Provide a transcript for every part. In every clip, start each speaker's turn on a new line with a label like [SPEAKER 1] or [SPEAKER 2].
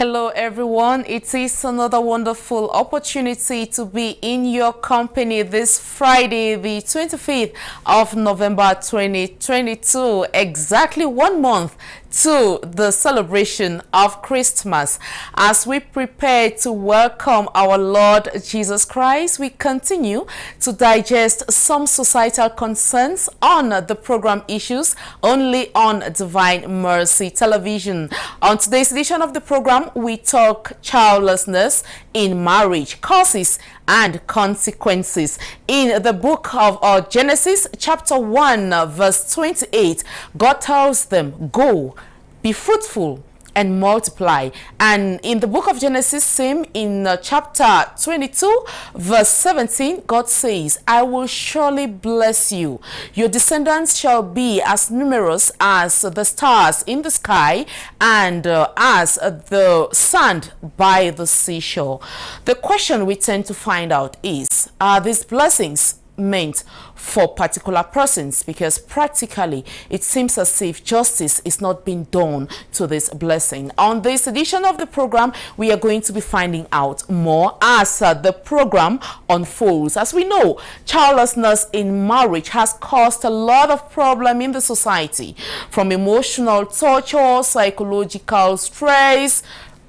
[SPEAKER 1] Hello everyone, it is another wonderful opportunity to be in your company this Friday, the 25th of November 2022, exactly 1 month to the celebration of Christmas. As we prepare to welcome our Lord Jesus Christ, we continue to digest some societal concerns on the program Issues only on Divine Mercy Television. On today's edition of the program, we talk childlessness in marriage, causes and consequences. In the book of Genesis, chapter 1, verse 28, God tells them, "Go, be fruitful and multiply." And in the book of Genesis, same in chapter 22, verse 17, God says, "I will surely bless you. Your descendants shall be as numerous as the stars in the sky and as the sand by the seashore." The question we tend to find out is, are these blessings meant for particular persons? Because practically it seems as if justice is not being done to this blessing. On this edition of the program, we are going to be finding out more as the program unfolds. As we know, childlessness in marriage has caused a lot of problem in the society, from emotional torture, psychological stress,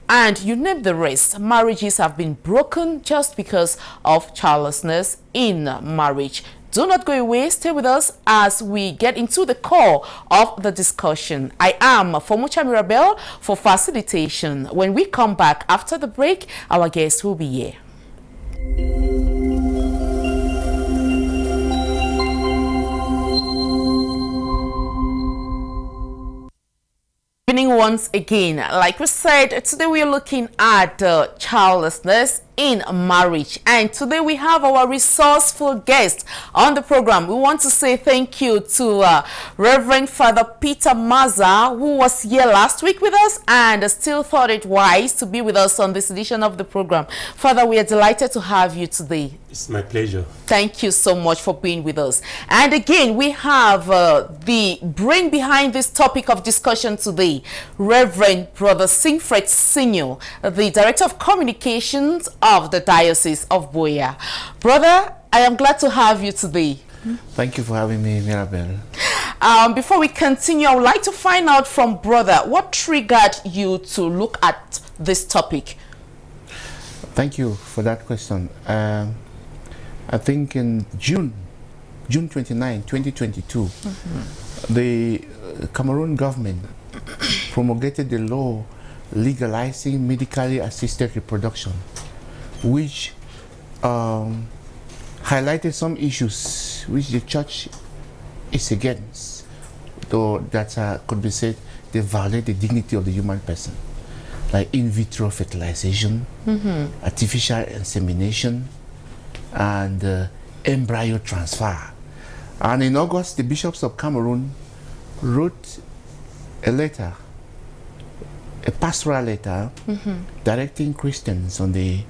[SPEAKER 1] and you name the rest. Marriages have been broken just because of childlessness in marriage. Do not go away. Stay with us as we get into the core of the discussion. I am Fomucha Mirabel for facilitation. When we come back after the break, our guest will be here. Evening once again. Like we said, today we are looking at childlessness in marriage, and today we have our resourceful guest on the program. We want to say thank you to Reverend Father Peter Maza, who was here last week with us and still thought it wise to be with us on this edition of the program. Father, we are delighted to have you today.
[SPEAKER 2] It's my pleasure.
[SPEAKER 1] Thank you so much for being with us. And again, we have the brain behind this topic of discussion today, Reverend Brother Singfred Senior, the Director of Communications of the Diocese of Boya. Brother, I am glad to have you today.
[SPEAKER 3] Thank you for having me, Mirabel.
[SPEAKER 1] Before we continue, I would like to find out from Brother, what triggered you to look at this topic?
[SPEAKER 3] Thank you for that question. I think in June 29, 2022, the Cameroon government promulgated the law legalizing medically assisted reproduction, which highlighted some issues which the church is against, though that could be said they violate the dignity of the human person, like in vitro fertilization, artificial insemination, and embryo transfer. And in August, the bishops of Cameroon wrote a letter, a pastoral letter, directing Christians on the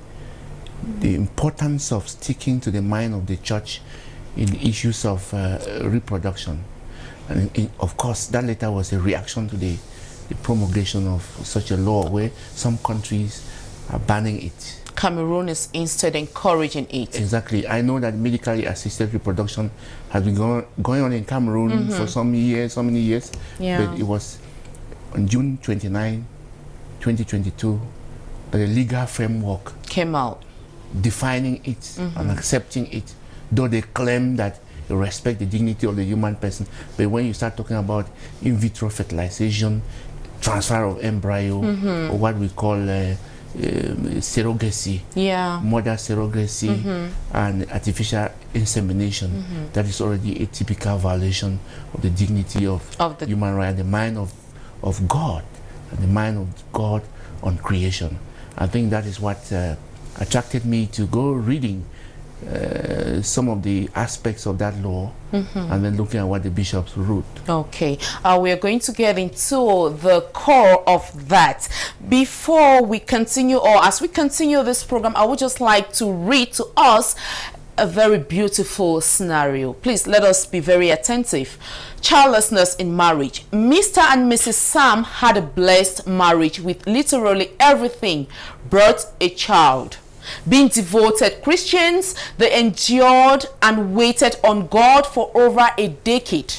[SPEAKER 3] importance of sticking to the mind of the church in issues of reproduction. And of course, that letter was a reaction to the promulgation of such a law, where some countries are banning it.
[SPEAKER 1] Cameroon is instead encouraging it.
[SPEAKER 3] Exactly. I know that medically assisted reproduction has been going on in Cameroon for so many years.
[SPEAKER 1] Yeah.
[SPEAKER 3] But it was on June 29, 2022, that the legal framework
[SPEAKER 1] Came out.
[SPEAKER 3] defining it and accepting it, though they claim that they respect the dignity of the human person. But when you start talking about in vitro fertilization, transfer of embryo, or what we call surrogacy, mother surrogacy, and artificial insemination, that is already a typical violation of the dignity of the human right, the mind of God, and the mind of God on creation. I think that is what attracted me to go reading some of the aspects of that law, and then looking at what the bishops wrote.
[SPEAKER 1] Okay, we are going to get into the core of that. Before we continue, or as we continue this program, I would just like to read to us a very beautiful scenario. Please let us be very attentive. Childlessness in marriage. Mr. and Mrs. Sam had a blessed marriage with literally everything but a child. Being devoted Christians, they endured and waited on God for over a decade.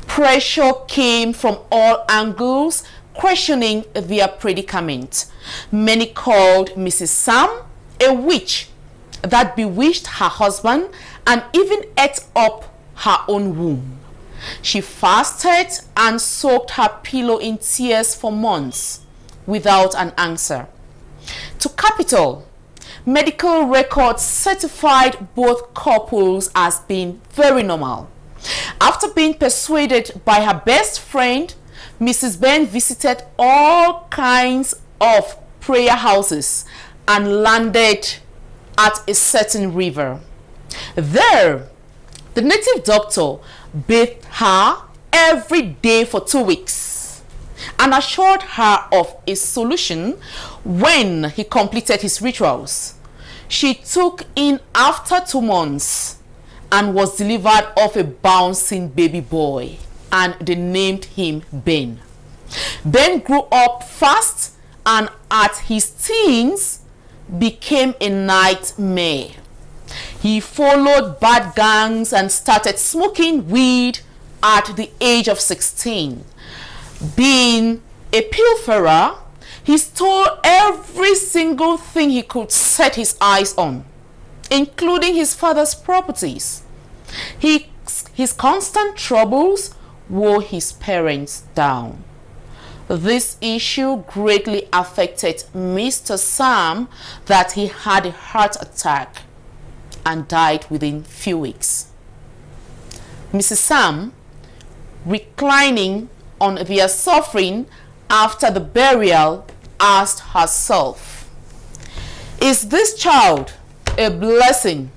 [SPEAKER 1] Pressure came from all angles, questioning their predicament. Many called Mrs. Sam a witch that bewitched her husband and even ate up her own womb. She fasted and soaked her pillow in tears for months without an answer. To capital, medical records certified both couples as being very normal. After being persuaded by her best friend, Mrs. Ben visited all kinds of prayer houses and landed at a certain river. There, the native doctor bathed her every day for 2 weeks and assured her of a solution when he completed his rituals. She took in after 2 months and was delivered of a bouncing baby boy, and they named him Ben. Ben grew up fast and at his teens became a nightmare. He followed bad gangs and started smoking weed at the age of 16. Being a pilferer, he stole every single thing he could set his eyes on, including his father's properties. His constant troubles wore his parents down. This issue greatly affected Mr. Sam, that he had a heart attack and died within few weeks. Mrs. Sam, reclining on their suffering after the burial, asked herself, is this child a blessing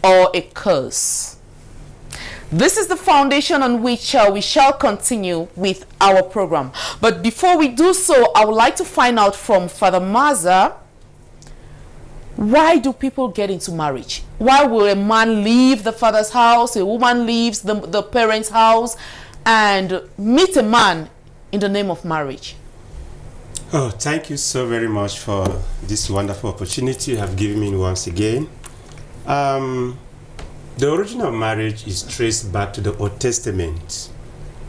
[SPEAKER 1] or a curse? This is the foundation on which we shall continue with our program. But before we do so, I would like to find out from Father Maza, why do people get into marriage? Why will a man leave the father's house, a woman leaves the parents' house, and meet a man in the name of marriage?
[SPEAKER 2] Oh, thank you so very much for this wonderful opportunity you have given me once again. The origin of marriage is traced back to the Old Testament.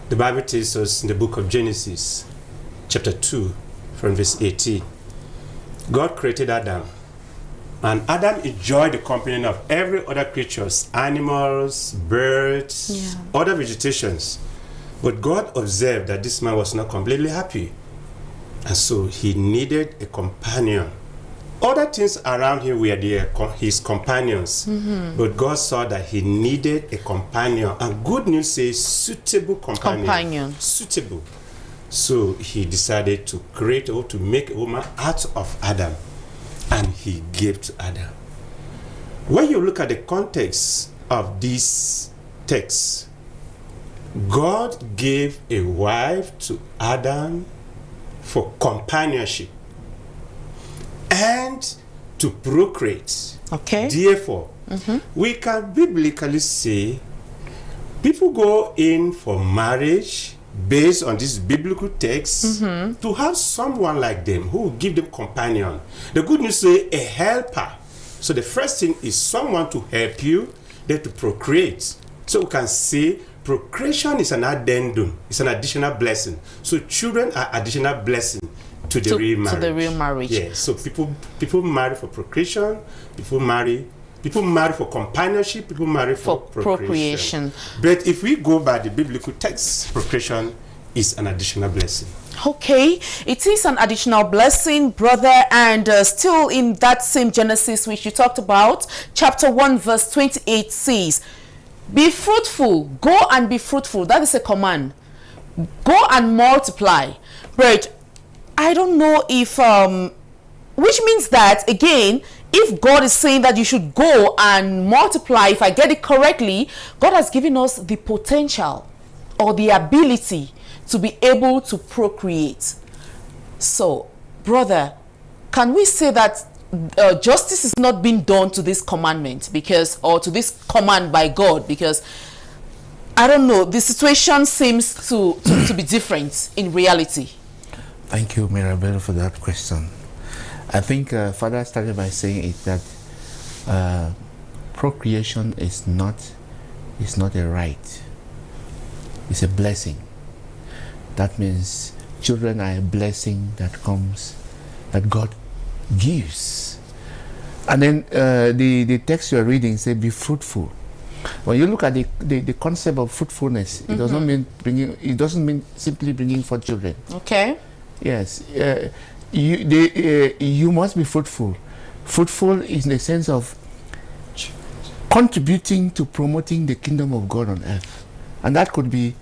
[SPEAKER 2] The Bible tells us in the book of Genesis, chapter 2, from verse 18. God created Adam, and Adam enjoyed the company of every other creatures, animals, birds, other vegetations. But God observed that this man was not completely happy, and so he needed a companion. Other things around him were his companions, but God saw that he needed a companion. And good news says suitable companion. Suitable. So he decided to create or to make a woman out of Adam, and he gave to Adam. When you look at the context of this text, God gave a wife to Adam for companionship and to procreate.
[SPEAKER 1] Okay.
[SPEAKER 2] Therefore, we can biblically say people go in for marriage based on this biblical text to have someone like them who will give them companion. The good news is a helper. So the first thing is someone to help you, then to procreate. So we can say procreation is an addendum, it's an additional blessing. So children are additional blessing to the real marriage.
[SPEAKER 1] To the real marriage.
[SPEAKER 2] Yeah. So people marry for procreation, people marry for companionship, people marry for procreation. But if we go by the biblical text, procreation is an additional blessing.
[SPEAKER 1] Okay, it is an additional blessing, brother. And still in that same Genesis which you talked about, chapter 1 verse 28 says, be fruitful, go and be fruitful. That is a command. Go and multiply. But I don't know if which means that, again, if God is saying that you should go and multiply, if I get it correctly, God has given us the potential or the ability to be able to procreate. So, brother, can we say that justice is not being done to this commandment, because, or to this command by God, because I don't know, the situation seems to be different in reality.
[SPEAKER 3] Thank you, Mirabel, for that question. I think Father started by saying it that procreation is not a right. It's a blessing. That means children are a blessing that comes, that God gives. And then the text you are reading say, "Be fruitful." When you look at the concept of fruitfulness, it does not mean bringing. It doesn't mean simply bringing forth children.
[SPEAKER 1] Okay.
[SPEAKER 3] Yes, you must be fruitful. Fruitful is in the sense of contributing to promoting the kingdom of God on earth, and that could be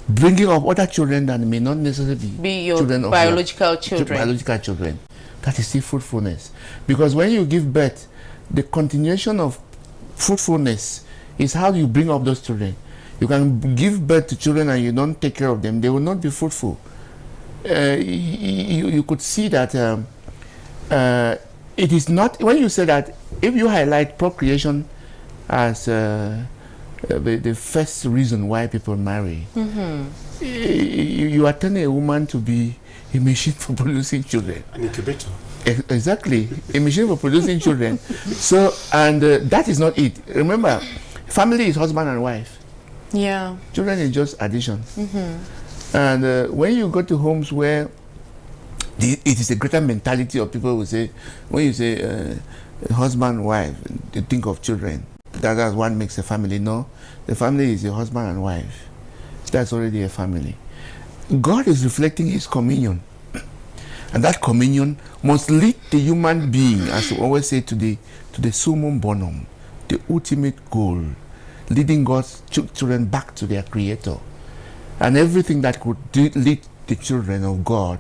[SPEAKER 3] bringing up other children that may not necessarily
[SPEAKER 1] be your
[SPEAKER 3] children
[SPEAKER 1] biological children.
[SPEAKER 3] Biological children. That is still fruitfulness, because when you give birth, the continuation of fruitfulness is how you bring up those children. You can give birth to children and you don't take care of them; they will not be fruitful. You could see that it is not, when you say that, if you highlight procreation as the first reason why people marry, you are telling a woman to be a machine for producing children.
[SPEAKER 2] An incubator.
[SPEAKER 3] Exactly, a machine for producing children. So, and that is not it. Remember, family is husband and wife.
[SPEAKER 1] Yeah.
[SPEAKER 3] Children is just additions. And when you go to homes where it is a greater mentality of people who say, when you say husband, wife, they think of children. That's one makes a family. No, the family is your husband and wife. That's already a family. God is reflecting his communion. And that communion must lead the human being, as we always say, to the summum bonum, the ultimate goal, leading God's children back to their Creator. And everything that could lead the children of God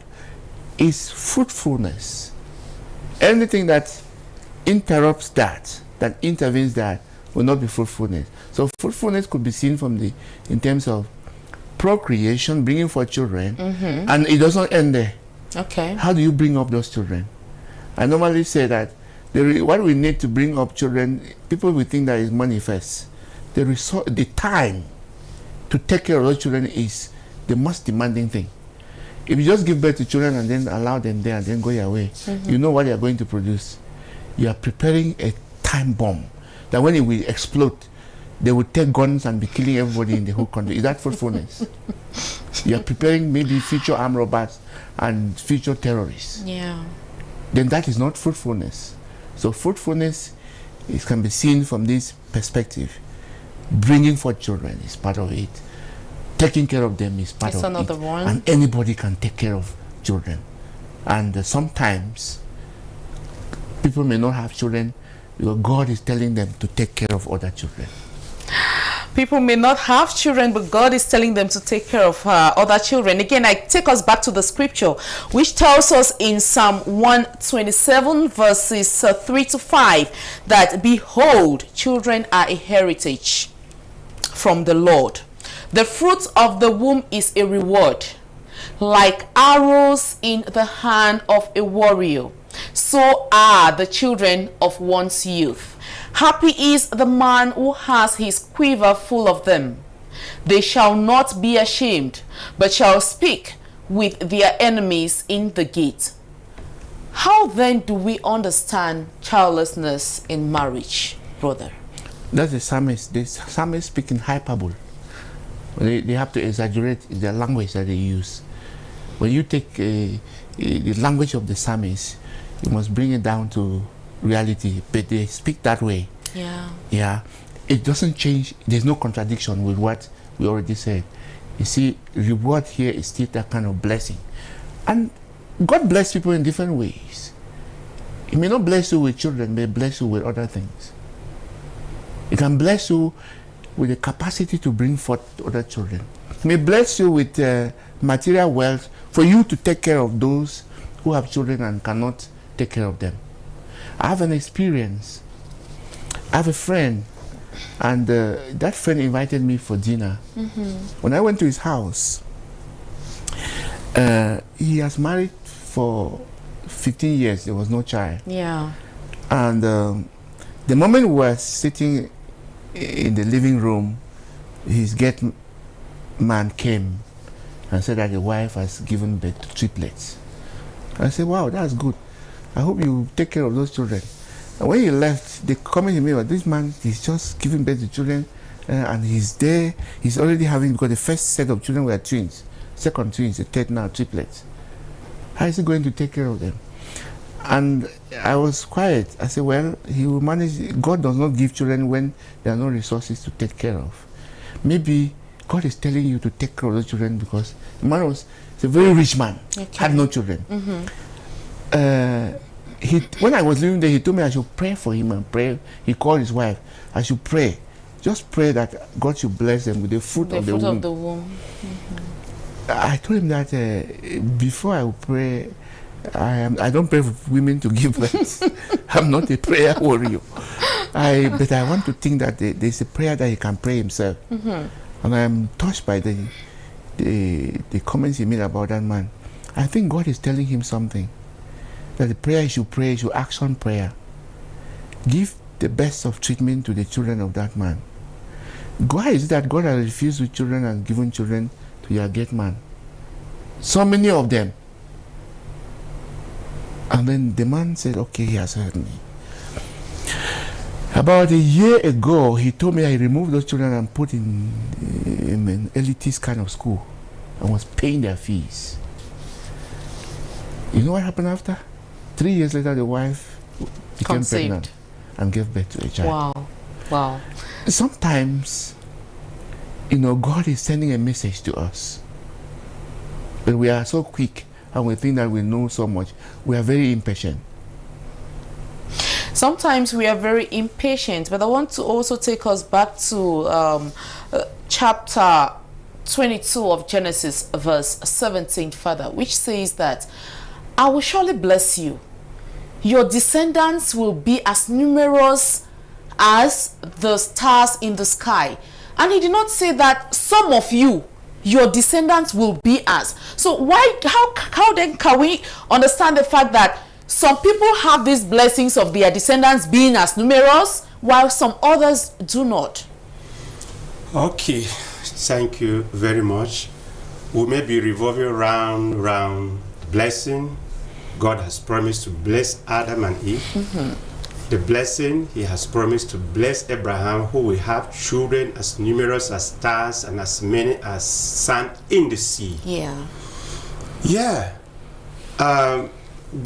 [SPEAKER 3] is fruitfulness. Anything that interrupts that intervenes that, will not be fruitfulness. So fruitfulness could be seen in terms of procreation, bringing forth children, and it does not end there.
[SPEAKER 1] Okay.
[SPEAKER 3] How do you bring up those children? I normally say that what we need to bring up children, people will think that is money first. The time to take care of those children is the most demanding thing. If you just give birth to children and then allow them there and then go your way, you know what they are going to produce. You are preparing a time bomb that when it will explode, they will take guns and be killing everybody in the whole country. Is that fruitfulness? You are preparing maybe future armed robbers and future terrorists.
[SPEAKER 1] Yeah.
[SPEAKER 3] Then that is not fruitfulness. So fruitfulness can be seen from this perspective. Bringing forth children is part of it. Taking care of them is part of it. It's
[SPEAKER 1] another one.
[SPEAKER 3] And anybody can take care of children. And sometimes people may not have children because God is telling them to take care of other children.
[SPEAKER 1] People may not have children, but God is telling them to take care of other children. Again, I take us back to the scripture, which tells us in Psalm 127, verses 3 to 5, that, "Behold, children are a heritage from the Lord. The fruit of the womb is a reward. Like arrows in the hand of a warrior, so are the children of one's youth. Happy is the man who has his quiver full of them. They shall not be ashamed, but shall speak with their enemies in the gate." How then do we understand childlessness in marriage, brother?
[SPEAKER 3] That's the psalmist. The psalmist speaking hyperbole. They have to exaggerate the language that they use. When you take the language of the psalmist, you must bring it down to reality, but they speak that way. Yeah, it doesn't change. There's no contradiction with what we already said. You see, reward here is still that kind of blessing, and God bless people in different ways. He may not bless you with children, may bless you with other things. He can bless you with the capacity to bring forth other children. He may bless you with material wealth for you to take care of those who have children and cannot take care of them. I have an experience. I have a friend, and that friend invited me for dinner. When I went to his house, he has married for 15 years. There was no child.
[SPEAKER 1] Yeah.
[SPEAKER 3] And the moment we were sitting in the living room, his gate man came and said that the wife has given birth to triplets. I said, wow, that's good. I hope you take care of those children. And when he left, they commented to me, well, this man is just giving birth to children and he's there. He's already having, because the first set of children were twins, second twins, the third now triplets. How is he going to take care of them? And I was quiet. I said, well, he will manage. God does not give children when there are no resources to take care of. Maybe God is telling you to take care of those children because the man was a very rich man, had no children. When I was living there, he told me I should pray for him and pray. He called his wife. I should pray. Just pray that God should bless them with the fruit of the womb. I told him that before I will pray, I don't pray for women to give birth. I'm not a prayer warrior. But I want to think that there's a prayer that he can pray himself. And I am touched by the comments he made about that man. I think God is telling him something. That the prayer he should pray, he should action prayer. Give the best of treatment to the children of that man. Why is it that God has refused with children and given children to your gate man? So many of them. And then the man said, okay, he has heard me. About a year ago, he told me I removed those children and put in an elitist kind of school and was paying their fees. You know what happened after? 3 years later, the wife became pregnant and gave birth to a child.
[SPEAKER 1] Wow. Wow.
[SPEAKER 3] Sometimes, God is sending a message to us. But we are so quick and we think that we know so much. We are very impatient.
[SPEAKER 1] Sometimes we are very impatient, but I want to also take us back to chapter 22 of Genesis, verse 17, Father, which says that I will surely bless you. Your descendants will be as numerous as the stars in the sky. And he did not say that some of you, your descendants will be as. So how then can we understand the fact that some people have these blessings of their descendants being as numerous, while some others do not?
[SPEAKER 2] Okay, thank you very much. We may be revolving around blessing. God has promised to bless Adam and Eve. The blessing he has promised to bless Abraham, who will have children as numerous as stars and as many as sand in the sea.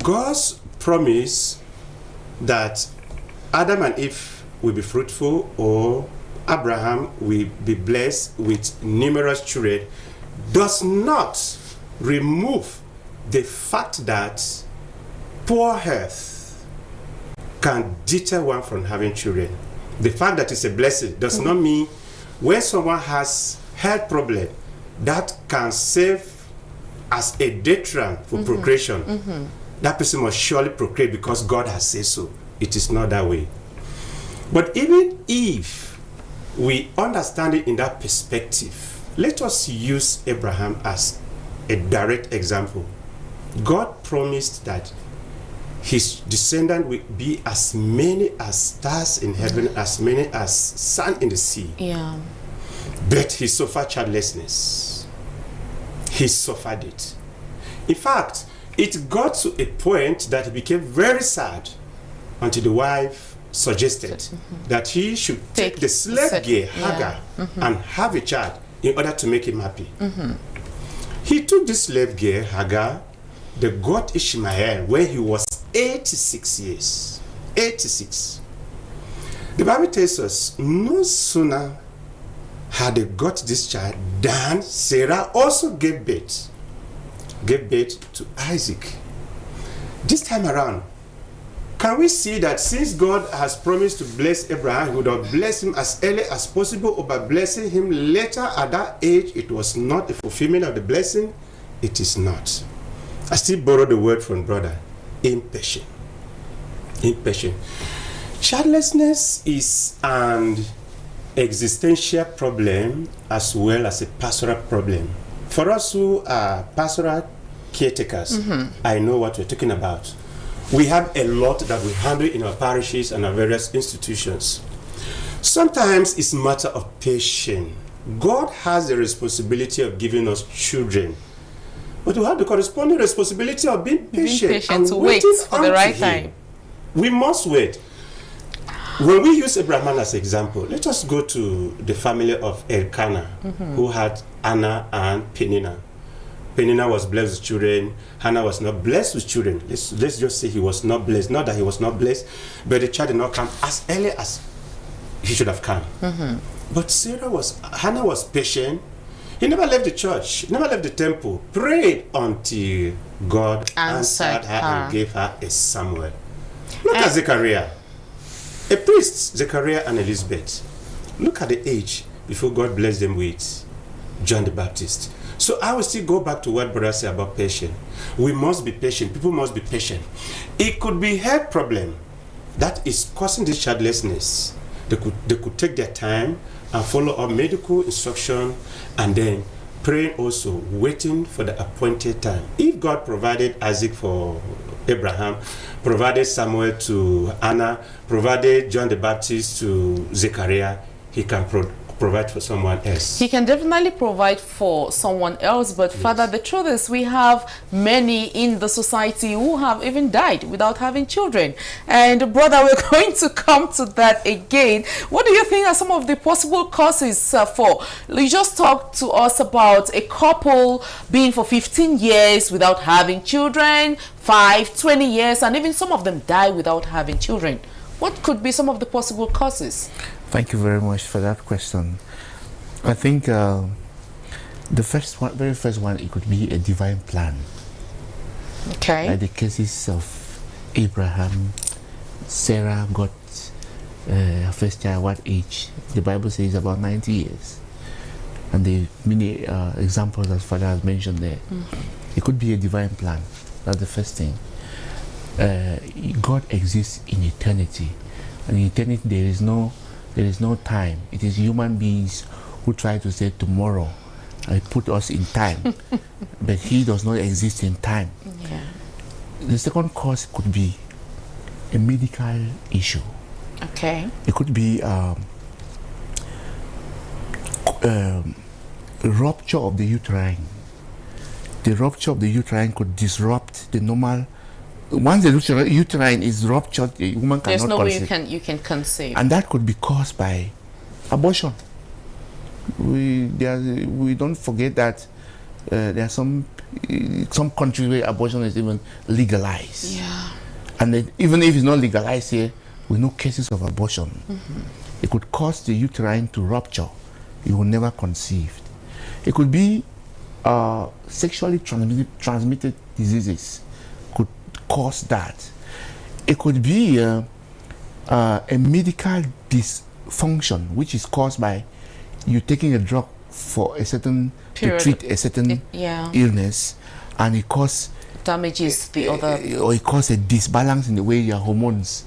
[SPEAKER 2] God's promise that Adam and Eve will be fruitful, or Abraham will be blessed with numerous children, does not remove the fact that poor health can deter one from having children. The fact that it's a blessing does not mean when someone has health problem, that can serve as a deterrent for procreation. That person must surely procreate because God has said so. It is not that way. But even if we understand it in that perspective, let us use Abraham as a direct example. God promised that his descendant will be as many as stars in heaven, as many as sand in the sea. But he suffered childlessness. He suffered it. In fact, it got to a point that he became very sad until the wife suggested that he should take the slave girl, Hagar, and have a child in order to make him happy. He took this slave girl, Hagar, they got Ishmael when he was 86 years. 86. The Bible tells us no sooner had they got this child than Sarah also gave birth to Isaac. This time around, can we see that since God has promised to bless Abraham, he would have blessed him as early as possible, or by blessing him later at that age, it was not a fulfillment of the blessing? It is not. I still borrow the word from brother. Impatient. Childlessness is an existential problem as well as a pastoral problem. For us who are pastoral caretakers, I know what we're talking about. We have a lot that we handle in our parishes and our various institutions. Sometimes it's a matter of patience. God has the responsibility of giving us children, but we have the corresponding responsibility of being patient and
[SPEAKER 1] to wait for the right time.
[SPEAKER 2] We must wait. When we use Abraham as an example, let us go to the family of Elkanah, who had Anna and Peninnah. Peninnah was blessed with children. Hannah was not blessed with children. Let's just say he was not blessed. Not that he was not blessed, but the child did not come as early as he should have come. But Hannah was patient. He never left the church, never left the temple, prayed until God answered her and gave her a Samuel. Look at Zechariah, a priest, Zechariah and Elizabeth. Look at the age before God blessed them with John the Baptist. So I will still go back to what brother said about patience. We must be patient. People must be patient. It could be health problem that is causing this childlessness. They could take their time and follow up medical instruction, and then praying also, waiting for the appointed time. If God provided Isaac for Abraham, provided Samuel to Anna, provided John the Baptist to Zechariah, he can provide for someone else. He
[SPEAKER 1] can definitely provide for someone else, but yes. Father, the truth is we have many in the society who have even died without having children. And brother, we're going to come to that again. What do you think are some of the possible causes for? You just talked to us about a couple being for 15 years without having children, 5, 20 years, and even some of them die without having children. What could be some of the possible causes?
[SPEAKER 3] Thank you very much for that question. I think the very first one, it could be a divine plan.
[SPEAKER 1] Okay.
[SPEAKER 3] Like the cases of Abraham, Sarah got her first child, what age? The Bible says about 90 years. And the many examples that Father has mentioned there. It could be a divine plan. That's the first thing. God exists in eternity. And in eternity there is no time. It is human beings who try to say tomorrow and put us in time. But he does not exist in time.
[SPEAKER 1] Yeah.
[SPEAKER 3] The second cause could be a medical issue.
[SPEAKER 1] Okay.
[SPEAKER 3] It could be rupture of the uterine. The rupture of the uterine could disrupt the normal. Once the uterine is ruptured, the woman cannot conceive.
[SPEAKER 1] There's no way you can conceive.
[SPEAKER 3] And that could be caused by abortion. We don't forget that there are some countries where abortion is even legalized.
[SPEAKER 1] Yeah.
[SPEAKER 3] And then, even if it's not legalized here, we know cases of abortion. It could cause the uterine to rupture. You will never conceive. It could be sexually transmitted diseases could cause that. It could be a medical dysfunction which is caused by you taking a drug for a certain to treat a certain illness, and it causes
[SPEAKER 1] damages the other,
[SPEAKER 3] or it causes a disbalance in the way your hormones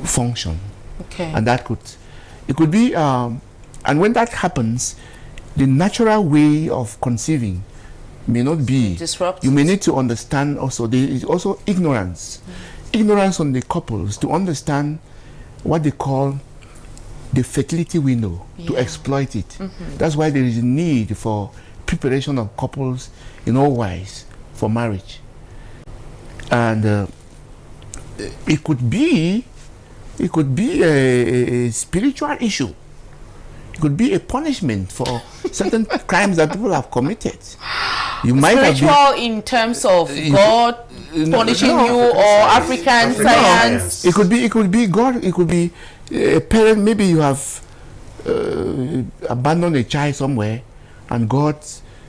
[SPEAKER 3] function.
[SPEAKER 1] Okay.
[SPEAKER 3] And that could be and when that happens, the natural way of conceiving may not be
[SPEAKER 1] disrupted.
[SPEAKER 3] You may need to understand also there is also ignorance. Ignorance on the couples to understand what they call the fertility window, to exploit it. That's why there is a need for preparation of couples in all ways for marriage. And it could be a spiritual issue. It could be a punishment for certain crimes that people have committed. You might
[SPEAKER 1] spiritual
[SPEAKER 3] have
[SPEAKER 1] in terms of God punishing you, or African science.
[SPEAKER 3] It could be God. It could be a parent. Maybe you have abandoned a child somewhere, and God.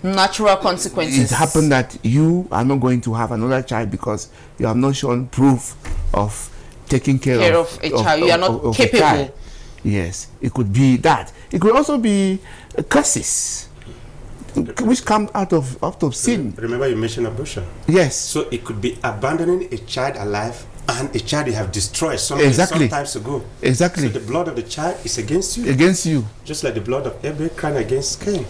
[SPEAKER 1] Natural consequences.
[SPEAKER 3] It happened that you are not going to have another child because you have not shown proof of taking care of a child.
[SPEAKER 1] You are not capable.
[SPEAKER 3] Yes, it could be that. It could also be curses, which come out of sin.
[SPEAKER 2] Remember you mentioned abortion.
[SPEAKER 3] Yes.
[SPEAKER 2] So it could be abandoning a child alive and a child you have destroyed some times ago.
[SPEAKER 3] Exactly.
[SPEAKER 2] So the blood of the child is against you.
[SPEAKER 3] Against you.
[SPEAKER 2] Just like the blood of Abel crying against Cain.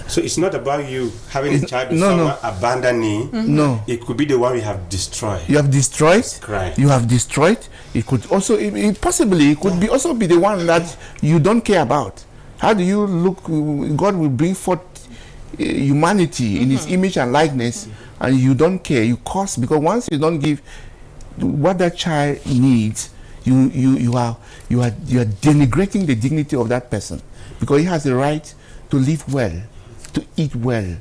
[SPEAKER 2] So it's not about you having a child with someone abandoning.
[SPEAKER 3] No.
[SPEAKER 2] It could be the one you have destroyed.
[SPEAKER 3] You have destroyed.
[SPEAKER 2] Crying.
[SPEAKER 3] You have destroyed. It could also, possibly, it could be also be the one that you don't care about. How do you look? God will bring forth humanity in His image and likeness, and you don't care. You curse, because once you don't give what that child needs, you are denigrating the dignity of that person, because he has the right to live well, to eat well,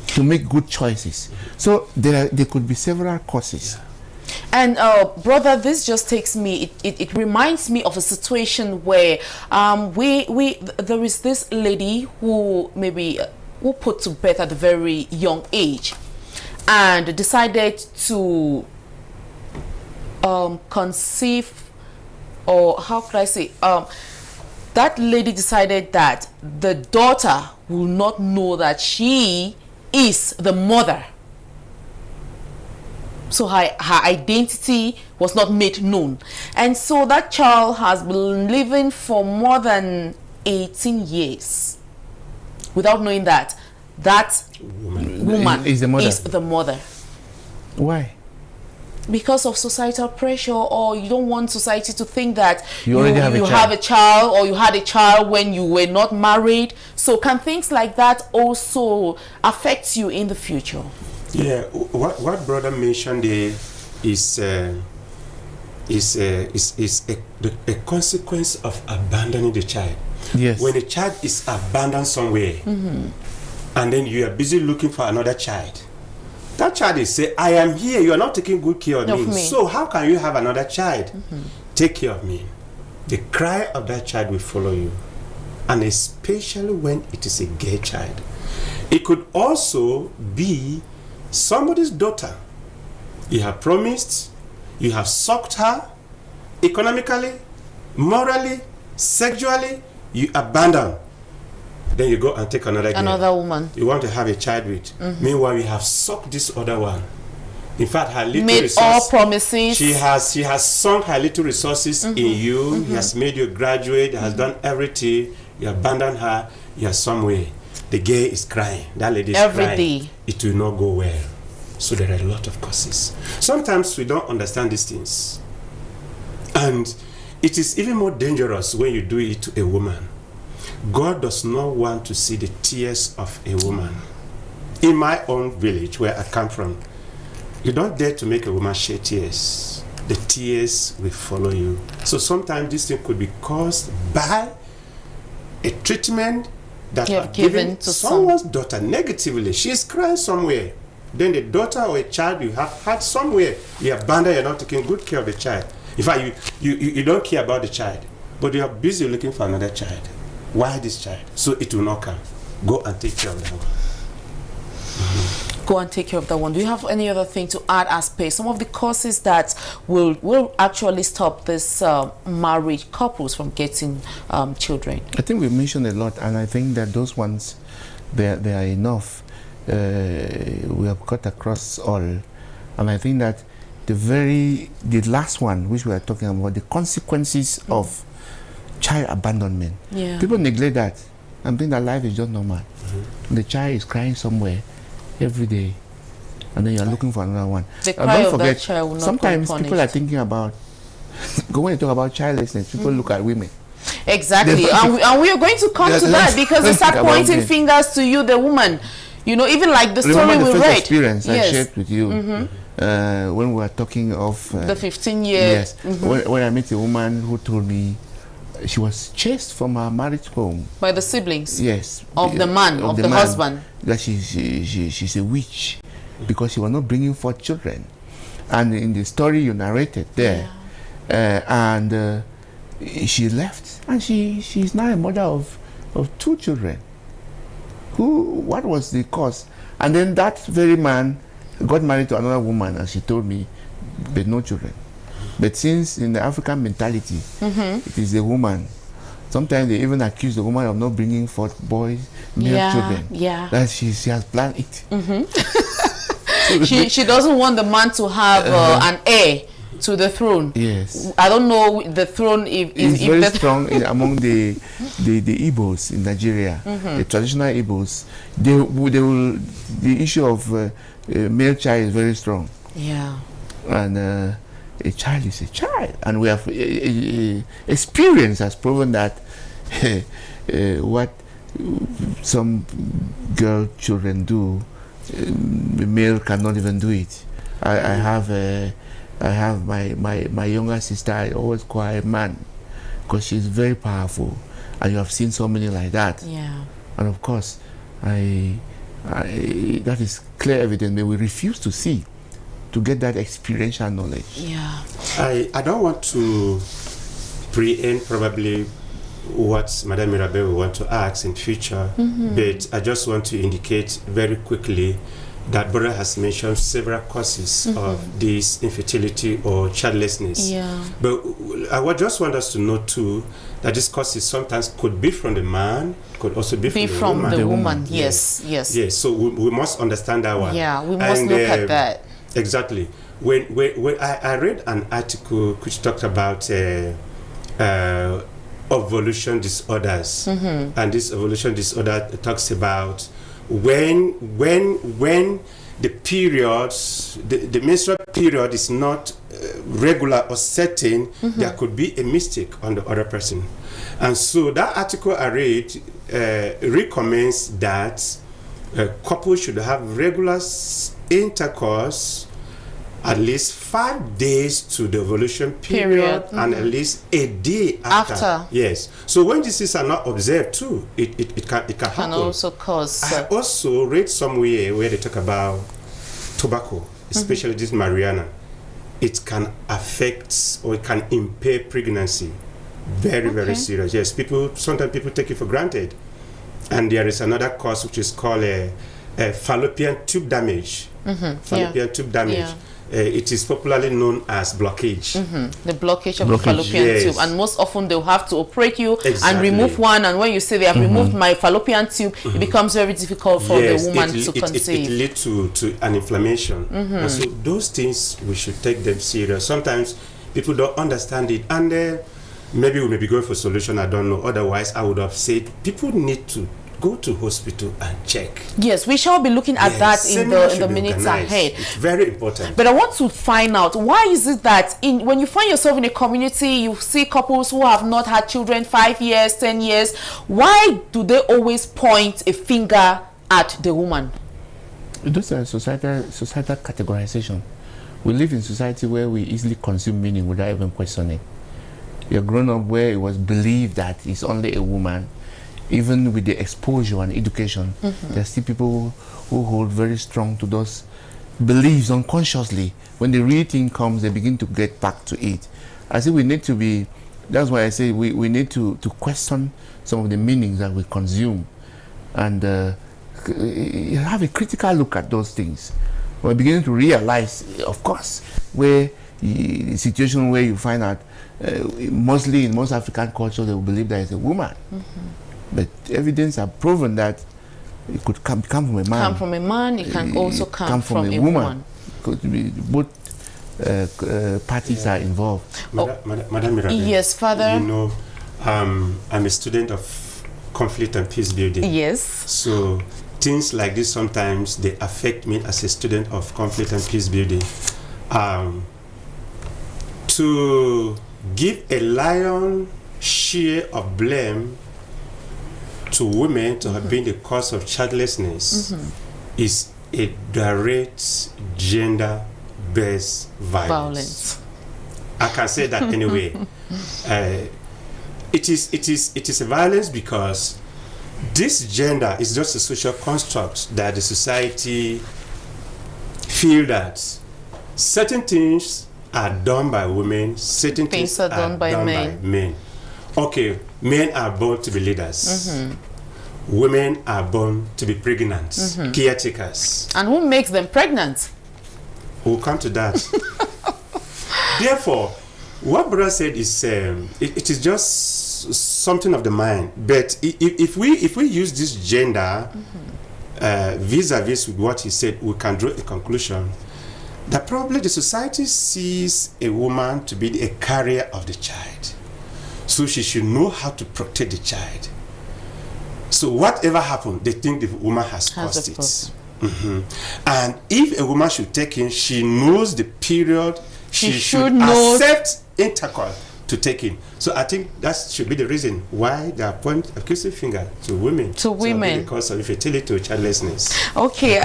[SPEAKER 3] to make good choices. So there could be several causes.
[SPEAKER 1] And brother, this just takes me, it reminds me of a situation where there is this lady who who put to birth at a very young age and decided to conceive, or how could I say, that lady decided that the daughter will not know that she is the mother. So her identity was not made known. And so that child has been living for more than 18 years without knowing that that woman is the mother.
[SPEAKER 3] Why?
[SPEAKER 1] Because of societal pressure, or you don't want society to think that you
[SPEAKER 3] have
[SPEAKER 1] a child, or you had a child when you were not married. So can things like that also affect you in the future?
[SPEAKER 2] Yeah, what brother mentioned there is a consequence of abandoning the child.
[SPEAKER 3] Yes.
[SPEAKER 2] When a child is abandoned somewhere, and then you are busy looking for another child, that child is saying, I am here, you are not taking good care of me. So how can you have another child? Take care of me. The cry of that child will follow you, and especially when it is a gay child. It could also be somebody's daughter. You have promised, you have sucked her economically, morally, sexually, you abandon. Then you go and take another
[SPEAKER 1] woman
[SPEAKER 2] you want to have a child with. Meanwhile, you have sucked this other one. In fact, her little
[SPEAKER 1] made all promises.
[SPEAKER 2] She has sunk her little resources in you. He has made you graduate. Has done everything. You abandon her. You are somewhere. The girl is crying. That lady is crying.
[SPEAKER 1] Every day.
[SPEAKER 2] It will not go well. So there are a lot of causes. Sometimes we don't understand these things, and it is even more dangerous when you do it to a woman. God does not want to see the tears of a woman. In my own village, where I come from, you don't dare to make a woman shed tears. The tears will follow you. So sometimes this thing could be caused by a treatment that you have given to someone's daughter negatively. She is crying somewhere. Then the daughter or a child you have had somewhere, you abandon, you're not taking good care of the child. In fact, you don't care about the child, but you are busy looking for another child. Why this child? So it will not come. Go and take care of that one.
[SPEAKER 1] Go and take care of that one. Do you have any other thing to add as per some of the causes that will actually stop this married couples from getting children?
[SPEAKER 3] I think we mentioned a lot, and I think that those ones, they are enough. We have cut across all, and I think that the last one, which we are talking about, the consequences of child abandonment.
[SPEAKER 1] Yeah.
[SPEAKER 3] People neglect that and think that life is just normal. The child is crying somewhere every day, and then you are looking for another one.
[SPEAKER 1] The cry of that child will not
[SPEAKER 3] sometimes
[SPEAKER 1] go
[SPEAKER 3] people are thinking about when you talk about childlessness, people look at women.
[SPEAKER 1] Exactly. And we are going to come to that, because they start pointing fingers to you, the woman. You know, even like the story
[SPEAKER 3] Remember the
[SPEAKER 1] we
[SPEAKER 3] first
[SPEAKER 1] read.
[SPEAKER 3] Experience I shared with you when we were talking of
[SPEAKER 1] the 15 years.
[SPEAKER 3] Yes. When I met a woman who told me she was chased from her marriage home
[SPEAKER 1] by the siblings.
[SPEAKER 3] Yes.
[SPEAKER 1] Of the man, of the husband.
[SPEAKER 3] That she's a witch because she was not bringing forth children. And in the story you narrated there, she left, and she's now a mother of 2 children. What was the cause? And then that very man got married to another woman, and she told me, but no children. But since in the African mentality, it is the woman. Sometimes they even accuse the woman of not bringing forth male children.
[SPEAKER 1] Yeah.
[SPEAKER 3] That she has planned it.
[SPEAKER 1] She doesn't want the man to have an heir to the throne.
[SPEAKER 3] Yes.
[SPEAKER 1] I don't know the throne if
[SPEAKER 3] very strong among the the Igbos in Nigeria, the traditional Igbos, the issue of male child is very strong.
[SPEAKER 1] Yeah.
[SPEAKER 3] And a child is a child, and we have experience has proven that what some girl children do, the male cannot even do it. I have my younger sister. I always call her a man because she's very powerful, and you have seen so many like that.
[SPEAKER 1] Yeah.
[SPEAKER 3] And of course, I that is clear evidence that we refuse to see, to get that experiential knowledge.
[SPEAKER 1] Yeah.
[SPEAKER 2] I don't want to preempt probably what Madame Mirabel will want to ask in future, but I just want to indicate very quickly that brother has mentioned several causes of this infertility or childlessness.
[SPEAKER 1] Yeah.
[SPEAKER 2] But I would just want us to know too that this causes sometimes could be from the man, could also be from
[SPEAKER 1] the woman.
[SPEAKER 2] Yes.
[SPEAKER 1] Yes.
[SPEAKER 2] Yes. So we must understand that one.
[SPEAKER 1] Yeah, we must look at that.
[SPEAKER 2] Exactly. When I read an article which talked about ovulation disorders, and this ovulation disorder talks about when the periods, the menstrual period is not regular or certain, there could be a mistake on the other person. And so that article I read recommends that couples should have regular intercourse at least 5 days to the ovulation period and at least a day after. Yes. So when diseases are not observed too, it can happen.
[SPEAKER 1] Can also cause.
[SPEAKER 2] I also read somewhere where they talk about tobacco, especially this marijuana. It can affect or it can impair pregnancy. Very serious. Yes, sometimes people take it for granted. And there is another cause which is called fallopian tube damage. Fallopian tube damage.
[SPEAKER 1] Yeah.
[SPEAKER 2] It is popularly known as blockage.
[SPEAKER 1] The blockage of the fallopian tube, and most often they'll have to operate you and remove one. And when you say they have removed my fallopian tube, it becomes very difficult for the woman to conceive.
[SPEAKER 2] It leads to an inflammation. And so those things we should take them serious. Sometimes people don't understand it, and maybe we may be going for solution. I don't know. Otherwise, I would have said people need to go to hospital and check.
[SPEAKER 1] Yes, we shall be looking at that in the minutes ahead.
[SPEAKER 2] It's very important.
[SPEAKER 1] But I want to find out, why is it that when you find yourself in a community, you see couples who have not had children 5 years, 10 years, why do they always point a finger at the woman?
[SPEAKER 3] Those are societal categorization. We live in society where we easily consume meaning without even questioning. You're grown up where it was believed that it's only a woman. Even with the exposure and education, there are still people who hold very strong to those beliefs unconsciously. When the real thing comes, they begin to get back to it. I say we need to be, that's why I say we need to question some of the meanings that we consume and have a critical look at those things. We're beginning to realize, of course, where the situation where you find out, mostly in most African cultures, they will believe that it's a woman. But evidence have proven that it could come from a man.
[SPEAKER 1] Come from a man, it can also come from a woman.
[SPEAKER 3] Could be both parties are involved.
[SPEAKER 2] Madam Mirabel,
[SPEAKER 1] yes, Father.
[SPEAKER 2] You know, I'm a student of conflict and peace building.
[SPEAKER 1] Yes.
[SPEAKER 2] So things like this sometimes they affect me as a student of conflict and peace building. To give a lion share of blame to women to have been the cause of childlessness is a direct gender-based violence. I can say that anyway. It is a violence because this gender is just a social construct that the society feel that certain things are done by women, certain things are done by men. Okay, men are born to be leaders. Women are born to be pregnant, caretakers.
[SPEAKER 1] And who makes them pregnant?
[SPEAKER 2] We'll come to that. Therefore, what brother said is it is just something of the mind. But if we use this gender vis-a-vis with what he said, we can draw a conclusion that probably the society sees a woman to be a carrier of the child. So she should know how to protect the child. So whatever happened, they think the woman has caused it. And if a woman should take in, she knows the period she should accept intercourse to take in. So I think that should be the reason why they point accusing finger to women.
[SPEAKER 1] To women.
[SPEAKER 2] Because of infertility or childlessness.
[SPEAKER 1] Okay,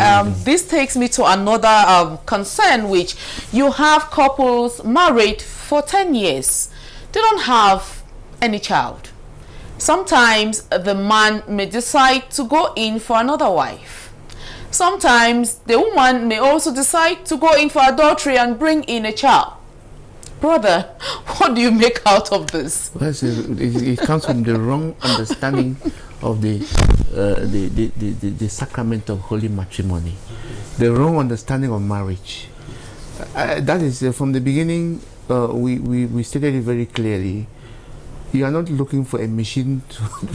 [SPEAKER 1] this takes me to another concern, which you have couples married for 10 years. They don't have any child. Sometimes the man may decide to go in for another wife. Sometimes the woman may also decide to go in for adultery and bring in a child. Brother, what do you make out of this?
[SPEAKER 3] Well, it comes from the wrong understanding of the sacrament of holy matrimony, the wrong understanding of marriage. That is from the beginning. We stated it very clearly. You are not looking for a machine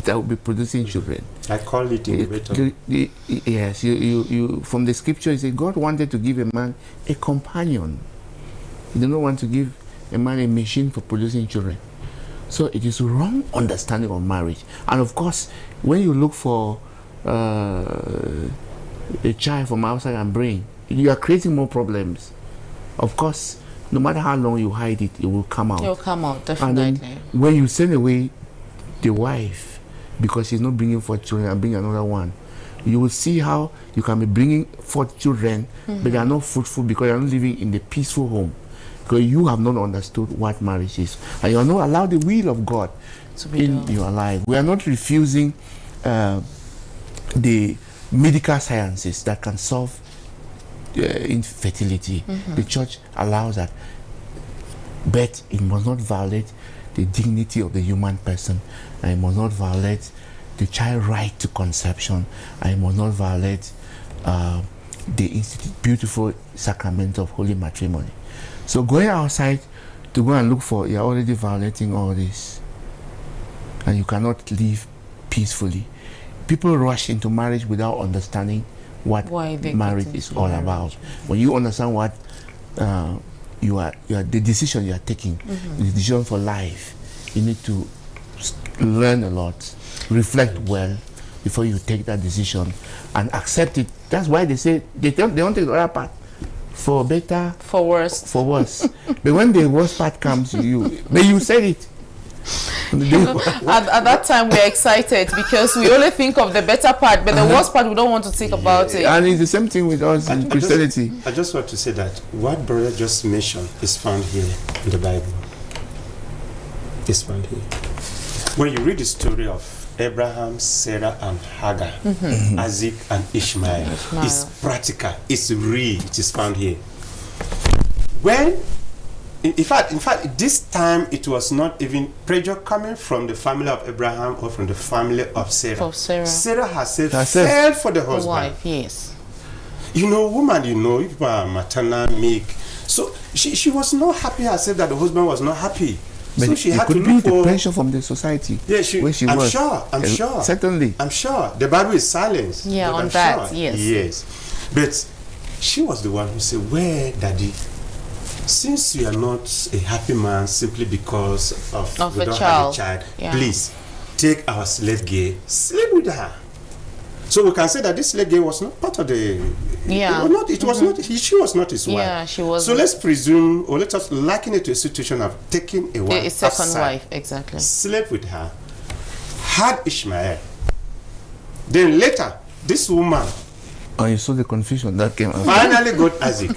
[SPEAKER 3] that will be producing children.
[SPEAKER 2] I call it innovator.
[SPEAKER 3] Yes, you from the scripture, you say God wanted to give a man a companion. He did not want to give a man a machine for producing children. So it is wrong understanding of marriage. And of course, when you look for a child from outside and bring, you are creating more problems. Of course, no matter how long you hide it, it will come out.
[SPEAKER 1] It will come out, definitely.
[SPEAKER 3] And then when you send away the wife because she's not bringing forth children and bring another one, you will see how you can be bringing forth children, but they are not fruitful because you are not living in the peaceful home. Because you have not understood what marriage is. And you are not allowed the will of God in your life. We are not refusing the medical sciences that can solve infertility. The church allows that, but it must not violate the dignity of the human person, and it must not violate the child right to conception, and it must not violate the beautiful sacrament of holy matrimony. So going outside to go and look for, you're already violating all this, and you cannot live peacefully. People rush into marriage without understanding what marriage is all about. When you understand what you are the decision you are taking, the decision for life, you need to learn a lot, reflect well before you take that decision and accept it. That's why they say they don't take the other part for better,
[SPEAKER 1] for worse.
[SPEAKER 3] But when the worst part comes to you, but you said it.
[SPEAKER 1] At that time we're excited because we only think of the better part, but the worst part we don't want to think about it.
[SPEAKER 3] And it's the same thing with us in Christianity.
[SPEAKER 2] I just want to say that what brother just mentioned is found here in the Bible. It's found here. When you read the story of Abraham, Sarah, and Hagar, Isaac, and Ishmael, it's practical, it's real, it is found here. When in fact, this time it was not even pressure coming from the family of Abraham or from the family of Sarah. Sarah herself fell for the husband.
[SPEAKER 1] Wife, yes.
[SPEAKER 2] You know, woman, you know, if maternal, meek. So she was not happy herself that the husband was not happy.
[SPEAKER 3] But
[SPEAKER 2] so she had
[SPEAKER 3] could
[SPEAKER 2] to
[SPEAKER 3] be
[SPEAKER 2] look
[SPEAKER 3] the
[SPEAKER 2] for
[SPEAKER 3] pressure from the society.
[SPEAKER 2] Yeah, I'm sure.
[SPEAKER 3] Certainly.
[SPEAKER 2] I'm sure. The Bible is silent.
[SPEAKER 1] Yeah, on that, sure. Yes.
[SPEAKER 2] Yes. But she was the one who said, "Where, Daddy? Since you are not a happy man simply because of we don't have a child, please take our slave girl, sleep with her." So we can say that this slave girl was not part of the.
[SPEAKER 1] Yeah.
[SPEAKER 2] It was not. She was not his wife.
[SPEAKER 1] Yeah, she was.
[SPEAKER 2] So let's presume, or let us liken it to a situation of taking a wife,
[SPEAKER 1] a second
[SPEAKER 2] outside,
[SPEAKER 1] wife, exactly.
[SPEAKER 2] Slept with her, had Ishmael. Then later, this woman.
[SPEAKER 3] Oh, you saw the confusion that came out.
[SPEAKER 2] Finally got Isaac.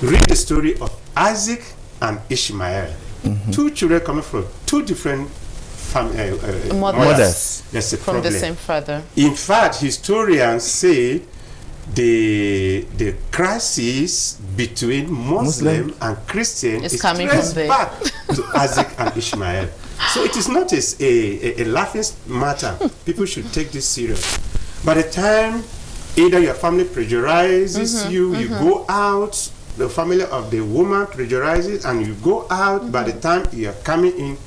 [SPEAKER 2] Read the story of Isaac and Ishmael. Two children coming from two different
[SPEAKER 1] mothers.
[SPEAKER 2] That's the
[SPEAKER 1] from
[SPEAKER 2] problem.
[SPEAKER 1] The same father.
[SPEAKER 2] In fact, historians say the crisis between Muslim and Christian is
[SPEAKER 1] coming
[SPEAKER 2] traced
[SPEAKER 1] from there.
[SPEAKER 2] back to Isaac and Ishmael. So it is not a laughing matter. People should take this serious. By the time either your family pressurizes you, you go out, the family of the woman pressurizes, and you go out. By the time you are coming in,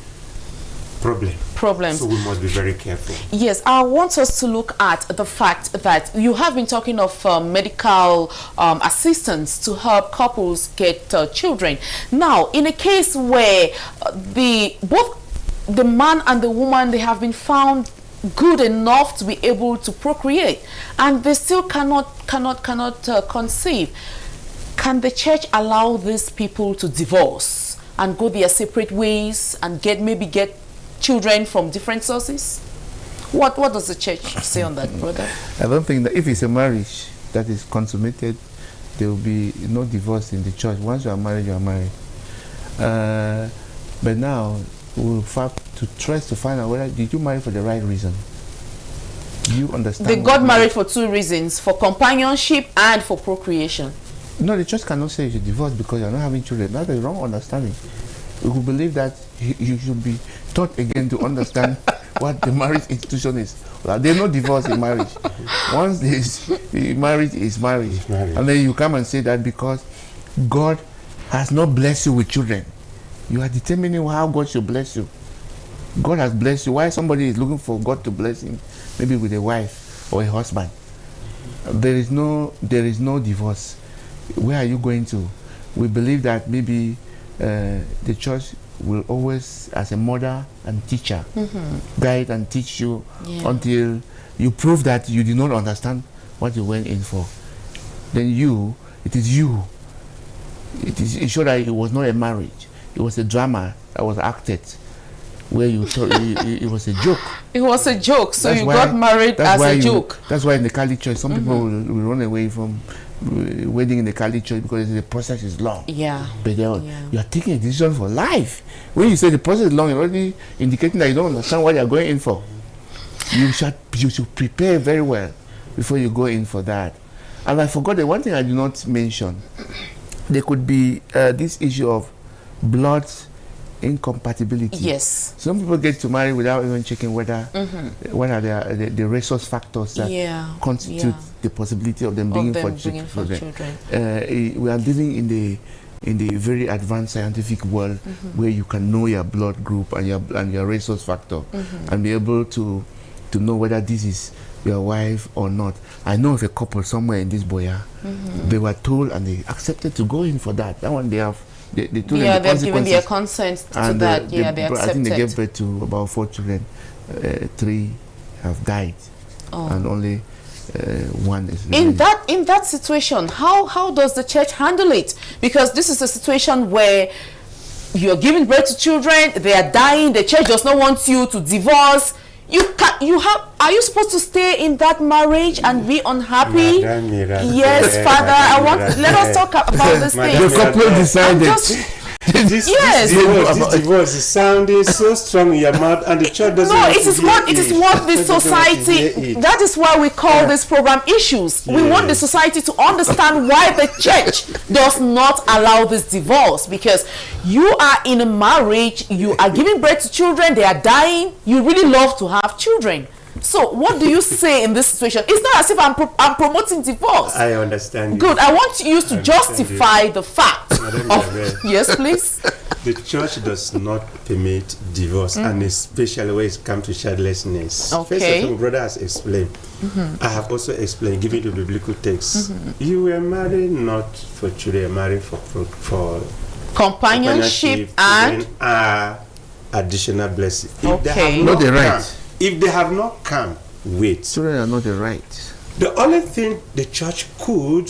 [SPEAKER 2] problems. So we must be very careful.
[SPEAKER 1] Yes, I want us to look at the fact that you have been talking of medical assistance to help couples get children. Now, in a case where both the man and the woman, they have been found good enough to be able to procreate, and they still cannot conceive. Can the church allow these people to divorce and go their separate ways and get children from different sources? What does the church say on that, brother?
[SPEAKER 3] I don't think that if it's a marriage that is consummated, there will be no divorce in the church. Once you are married, you are married. But now we'll have to try to find out whether did you marry for the right reason. Do you understand?
[SPEAKER 1] They got married for two reasons: for companionship and for procreation.
[SPEAKER 3] No, the church cannot say you should divorce because you're not having children. That's a wrong understanding. We will believe that you should be taught again to understand what the marriage institution is. Well, there's no divorce in marriage. Once the marriage is marriage, and then you come and say that because God has not blessed you with children, you are determining how God should bless you. God has blessed you. Why somebody is looking for God to bless him, maybe with a wife or a husband? There is no divorce. Where are you going to? We believe that maybe the church will always, as a mother and teacher, guide and teach you until you prove that you did not understand what you went in for. Then it is sure that it was not a marriage. It was a drama that was acted, where you thought it was a joke. It
[SPEAKER 1] was a joke, so you got married as a joke.
[SPEAKER 3] That's why in the Catholic Church, some people will run away from wedding in the Catholic Church because the process is long.
[SPEAKER 1] Yeah.
[SPEAKER 3] But you are taking a decision for life. When you say the process is long, you're already indicating that you don't understand what you're going in for. You should prepare very well before you go in for that. And I forgot the one thing I did not mention. There could be this issue of blood incompatibility.
[SPEAKER 1] Yes.
[SPEAKER 3] Some people get to marry without even checking whether what are the resource factors that constitute the possibility of them bringing for children. We are living in the very advanced scientific world where you can know your blood group and your resource factor and be able to know whether this is your wife or not. I know of a couple somewhere in this boya. They were told and they accepted to go in for that. That one they told them
[SPEAKER 1] they've given their consent to that. They accepted.
[SPEAKER 3] I think they gave birth to about 4 children. 3 have died, and only 1 is
[SPEAKER 1] in that situation. How does the church handle it? Because this is a situation where you're giving birth to children, they are dying. The church does not want you to divorce. Are you supposed to stay in that marriage and be unhappy? Yes, Father. Let us talk about this thing.
[SPEAKER 3] The couple decided.
[SPEAKER 2] This divorce is sounding so strong in your mouth, and the church doesn't.
[SPEAKER 1] No, it is what the society. That is why we call this program Issues. We want the society to understand why the church does not allow this divorce. Because you are in a marriage, you are giving birth to children, they are dying. You really love to have children. So what do you say in this situation? It's not as if I'm promoting divorce.
[SPEAKER 2] I understand.
[SPEAKER 1] Good. I want you to justify the fact. Yes, please.
[SPEAKER 2] The church does not permit divorce, and especially when it comes to childlessness.
[SPEAKER 1] Okay.
[SPEAKER 2] First of all, brother has explained. I have also explained, giving the biblical text. You were married not for children, you were married for
[SPEAKER 1] companionship and
[SPEAKER 2] additional blessing. If they have not come, wait.
[SPEAKER 3] Children are not the right.
[SPEAKER 2] The only thing the church could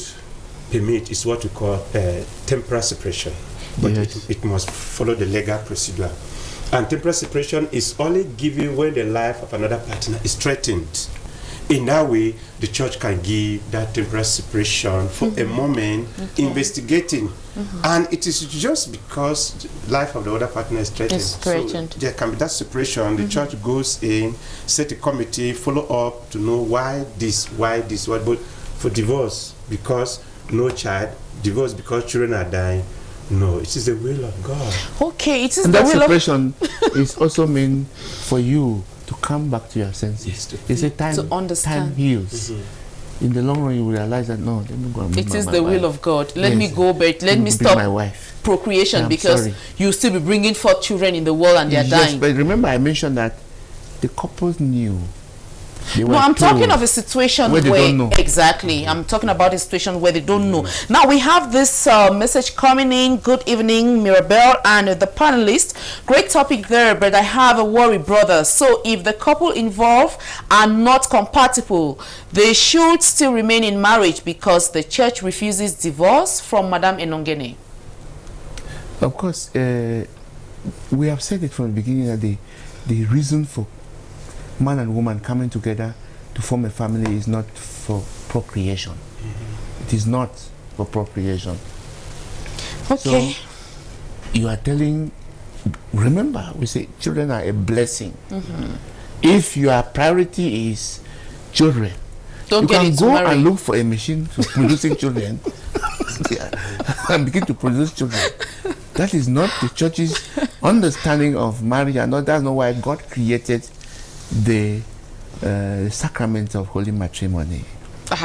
[SPEAKER 2] permit is what we call temporal separation. But it must follow the legal procedure. And temporal separation is only given when the life of another partner is threatened. In that way, the church can give that temporal separation for a moment, investigating. And it is just because the life of the other partner is threatened. So there can be that separation. The church goes in, set a committee, follow up to know why this. But for divorce, because no child, divorce because children are dying, no, it is the will of God.
[SPEAKER 1] Okay, it is
[SPEAKER 3] and
[SPEAKER 1] the
[SPEAKER 3] that
[SPEAKER 1] will
[SPEAKER 3] separation is also meant for you to come back to your senses. It's a time
[SPEAKER 1] to understand.
[SPEAKER 3] Time heals. In the long run, you will realize that no, let me go and
[SPEAKER 1] it is the will of God. Let me go back. Let me stop
[SPEAKER 3] my wife.
[SPEAKER 1] Procreation, because you still be bringing forth children in the world and they are dying.
[SPEAKER 3] But remember, I mentioned that the couples knew They were
[SPEAKER 1] No, I'm
[SPEAKER 3] told
[SPEAKER 1] talking of a situation
[SPEAKER 3] where they don't know.
[SPEAKER 1] Exactly. I'm talking about a situation where they don't know. Now we have this message coming in. Good evening, Mirabelle and the panelists. Great topic there, but I have a worry, brother. So if the couple involved are not compatible, they should still remain in marriage because the church refuses divorce from Madame Enongene.
[SPEAKER 3] Of course, we have said it from the beginning that the reason for man and woman coming together to form a family is not for procreation. It is not for procreation.
[SPEAKER 1] Okay.
[SPEAKER 3] So you are telling, remember, we say children are a blessing. If your priority is children,
[SPEAKER 1] Don't
[SPEAKER 3] you
[SPEAKER 1] get
[SPEAKER 3] can
[SPEAKER 1] into
[SPEAKER 3] go
[SPEAKER 1] marriage.
[SPEAKER 3] and look for a machine for producing children and begin to produce children. That is not the church's understanding of marriage, and that's not why God created the sacrament of holy matrimony.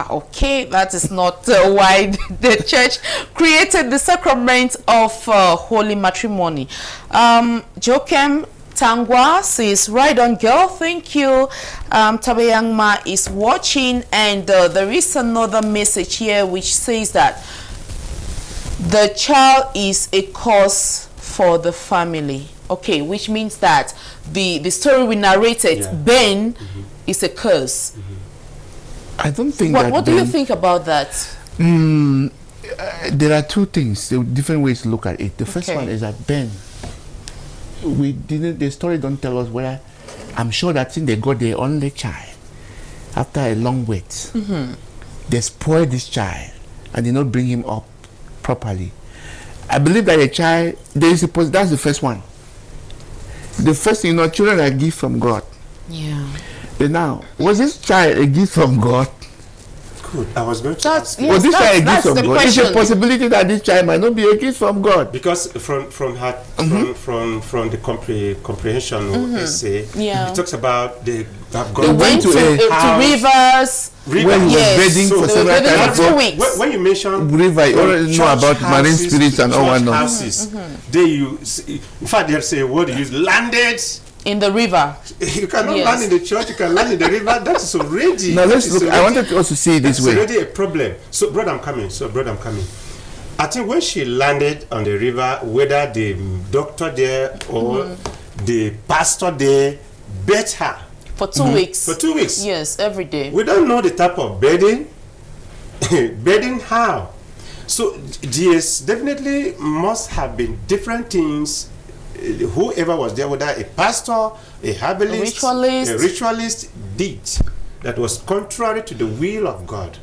[SPEAKER 1] Okay, that is not why the church created the sacrament of holy matrimony. Jokem Tangwa says, right on, girl, thank you. Tabayangma is watching, and there is another message here which says that the child is a cause for the family. Okay, which means that the story we narrated, Ben, is a curse.
[SPEAKER 3] I don't think that.
[SPEAKER 1] What do you think about that?
[SPEAKER 3] There are two things, there are different ways to look at it. The first one is that Ben, the story don't tell us whether, I'm sure that since they got their only child, after a long wait, they spoiled this child and did not bring him up properly. I believe that a child, that's the first one. The first thing, children are a gift from God.
[SPEAKER 1] Yeah.
[SPEAKER 3] But now, was this child a gift from God?
[SPEAKER 2] Good. I was going to ask.
[SPEAKER 1] Yes,
[SPEAKER 3] Was this child a gift
[SPEAKER 1] that's
[SPEAKER 3] from
[SPEAKER 1] the
[SPEAKER 3] God?
[SPEAKER 1] question.
[SPEAKER 3] It's a possibility that this child might not be a gift from God.
[SPEAKER 2] Because from the comprehension essay,
[SPEAKER 1] Yeah.
[SPEAKER 2] it talks about they have
[SPEAKER 1] They
[SPEAKER 2] gone
[SPEAKER 1] went to rivers.
[SPEAKER 3] When he was bedding for
[SPEAKER 1] they
[SPEAKER 3] several
[SPEAKER 1] were bedding
[SPEAKER 3] times.
[SPEAKER 1] for 2 weeks.
[SPEAKER 2] When you mention
[SPEAKER 3] River, you already know
[SPEAKER 2] church
[SPEAKER 3] about marine
[SPEAKER 2] houses
[SPEAKER 3] spirits
[SPEAKER 2] to
[SPEAKER 3] and all
[SPEAKER 2] church
[SPEAKER 3] whatnot.
[SPEAKER 2] houses, they use, in fact, they say a word you use, landed.
[SPEAKER 1] In the river.
[SPEAKER 2] You cannot
[SPEAKER 1] Yes.
[SPEAKER 2] land in the church, you can land in the river. That is already.
[SPEAKER 3] Now let's
[SPEAKER 2] that is
[SPEAKER 3] look. I
[SPEAKER 2] already-
[SPEAKER 3] wanted to also see it this
[SPEAKER 2] That's
[SPEAKER 3] way.
[SPEAKER 2] already a problem. So, brother, I'm coming. I think when she landed on the river, whether the doctor there or the pastor there bet her
[SPEAKER 1] For 2 weeks.
[SPEAKER 2] for 2 weeks.
[SPEAKER 1] Yes, every day.
[SPEAKER 2] We don't know the type of bedding. Bedding how? So, yes, definitely must have been different things. Whoever was there, whether a pastor, a herbalist, a ritualist, did that was contrary to the will of God.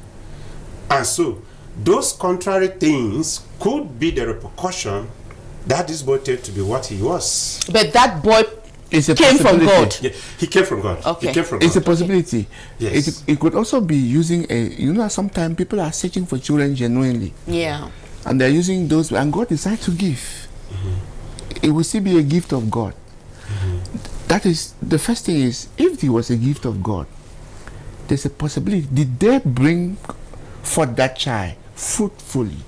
[SPEAKER 2] And so, those contrary things could be the repercussion that this boy turned to be what he was.
[SPEAKER 1] But that boy
[SPEAKER 3] It's a
[SPEAKER 1] came from
[SPEAKER 3] possibility.
[SPEAKER 1] God.
[SPEAKER 2] Yeah, he came from God.
[SPEAKER 1] Okay.
[SPEAKER 2] He came from
[SPEAKER 3] It's a
[SPEAKER 2] God.
[SPEAKER 3] possibility.
[SPEAKER 2] Yes.
[SPEAKER 3] It could also be using sometimes people are searching for children genuinely,
[SPEAKER 1] Yeah.
[SPEAKER 3] and they're using those, and God decides to give. It will still be a gift of God. That is the first thing. Is if it was a gift of God, there's a possibility. Did they bring forth that child fruitfully,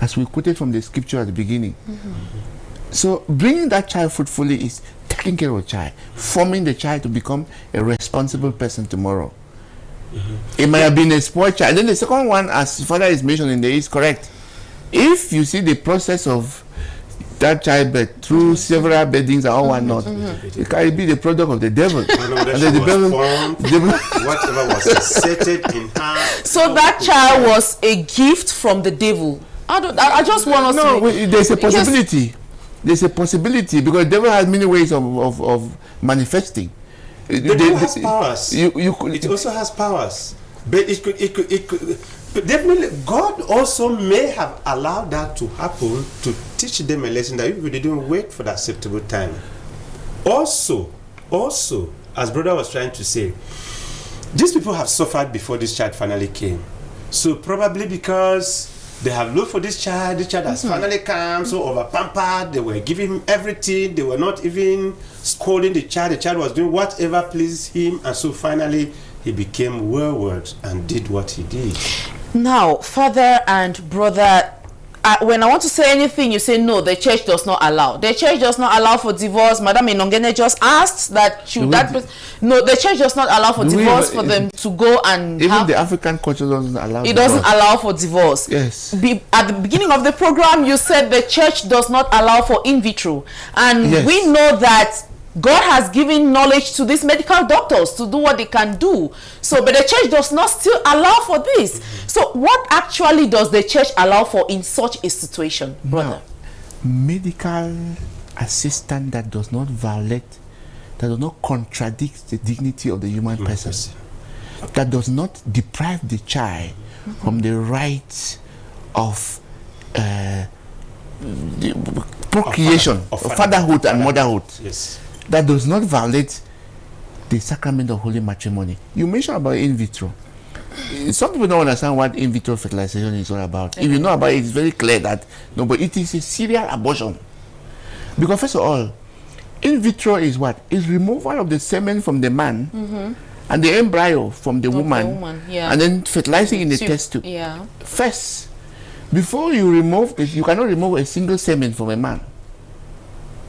[SPEAKER 3] as we quoted from the scripture at the beginning? So bringing that child fruitfully is taking care of a child, forming the child to become a responsible person tomorrow. It might have been a spoiled child. Then the second one, as Father is mentioning there, is correct. If you see the process of that childbirth through several beddings and all whatnot, it can be the product of the devil.
[SPEAKER 2] I know that
[SPEAKER 3] And
[SPEAKER 2] she
[SPEAKER 3] then the
[SPEAKER 2] was
[SPEAKER 3] devil,
[SPEAKER 2] formed, whatever was inserted in her.
[SPEAKER 1] So that child was a gift from the devil. I just want us
[SPEAKER 3] no,
[SPEAKER 1] to.
[SPEAKER 3] there's a
[SPEAKER 1] Because-
[SPEAKER 3] possibility. There's a possibility because the devil has many ways of manifesting.
[SPEAKER 2] The devil has powers.
[SPEAKER 3] You could,
[SPEAKER 2] It also has powers, but it could. But definitely, God also may have allowed that to happen to teach them a lesson that if they didn't wait for the acceptable time. Also, as brother was trying to say, these people have suffered before this child finally came. So probably because they have looked for this child has finally come, so over pampered, they were giving him everything, they were not even scolding the child was doing whatever pleased him, and so finally he became wayward and did what he did.
[SPEAKER 1] Now, father and brother, when I want to say anything, you say no, the church does not allow. The church does not allow for divorce. Madam Inongene just asked that should no, the church does not allow for divorce for them to go and
[SPEAKER 3] even the African culture doesn't allow.
[SPEAKER 1] It doesn't allow for divorce.
[SPEAKER 3] Yes.
[SPEAKER 1] At the beginning of the program, you said the church does not allow for in vitro, and
[SPEAKER 3] yes.
[SPEAKER 1] we know that God has given knowledge to these medical doctors to do what they can do. So, but the church does not still allow for this. So, what actually does the church allow for in such a situation, brother?
[SPEAKER 3] Now, medical assistance that does not violate, that does not contradict the dignity of the human person, that does not deprive the child from the rights of procreation, of fatherhood and motherhood.
[SPEAKER 2] Yes.
[SPEAKER 3] That does not violate the sacrament of holy matrimony. You mentioned about in vitro. Some people don't understand what in vitro fertilization is all about. If you know about it, it's very clear that no, but it is a serial abortion. Because first of all, in vitro is what? Is removal of the semen from the man and the embryo from the woman, and then fertilizing in the test tube.
[SPEAKER 1] Yeah.
[SPEAKER 3] First, before you remove this, you cannot remove a single semen from a man.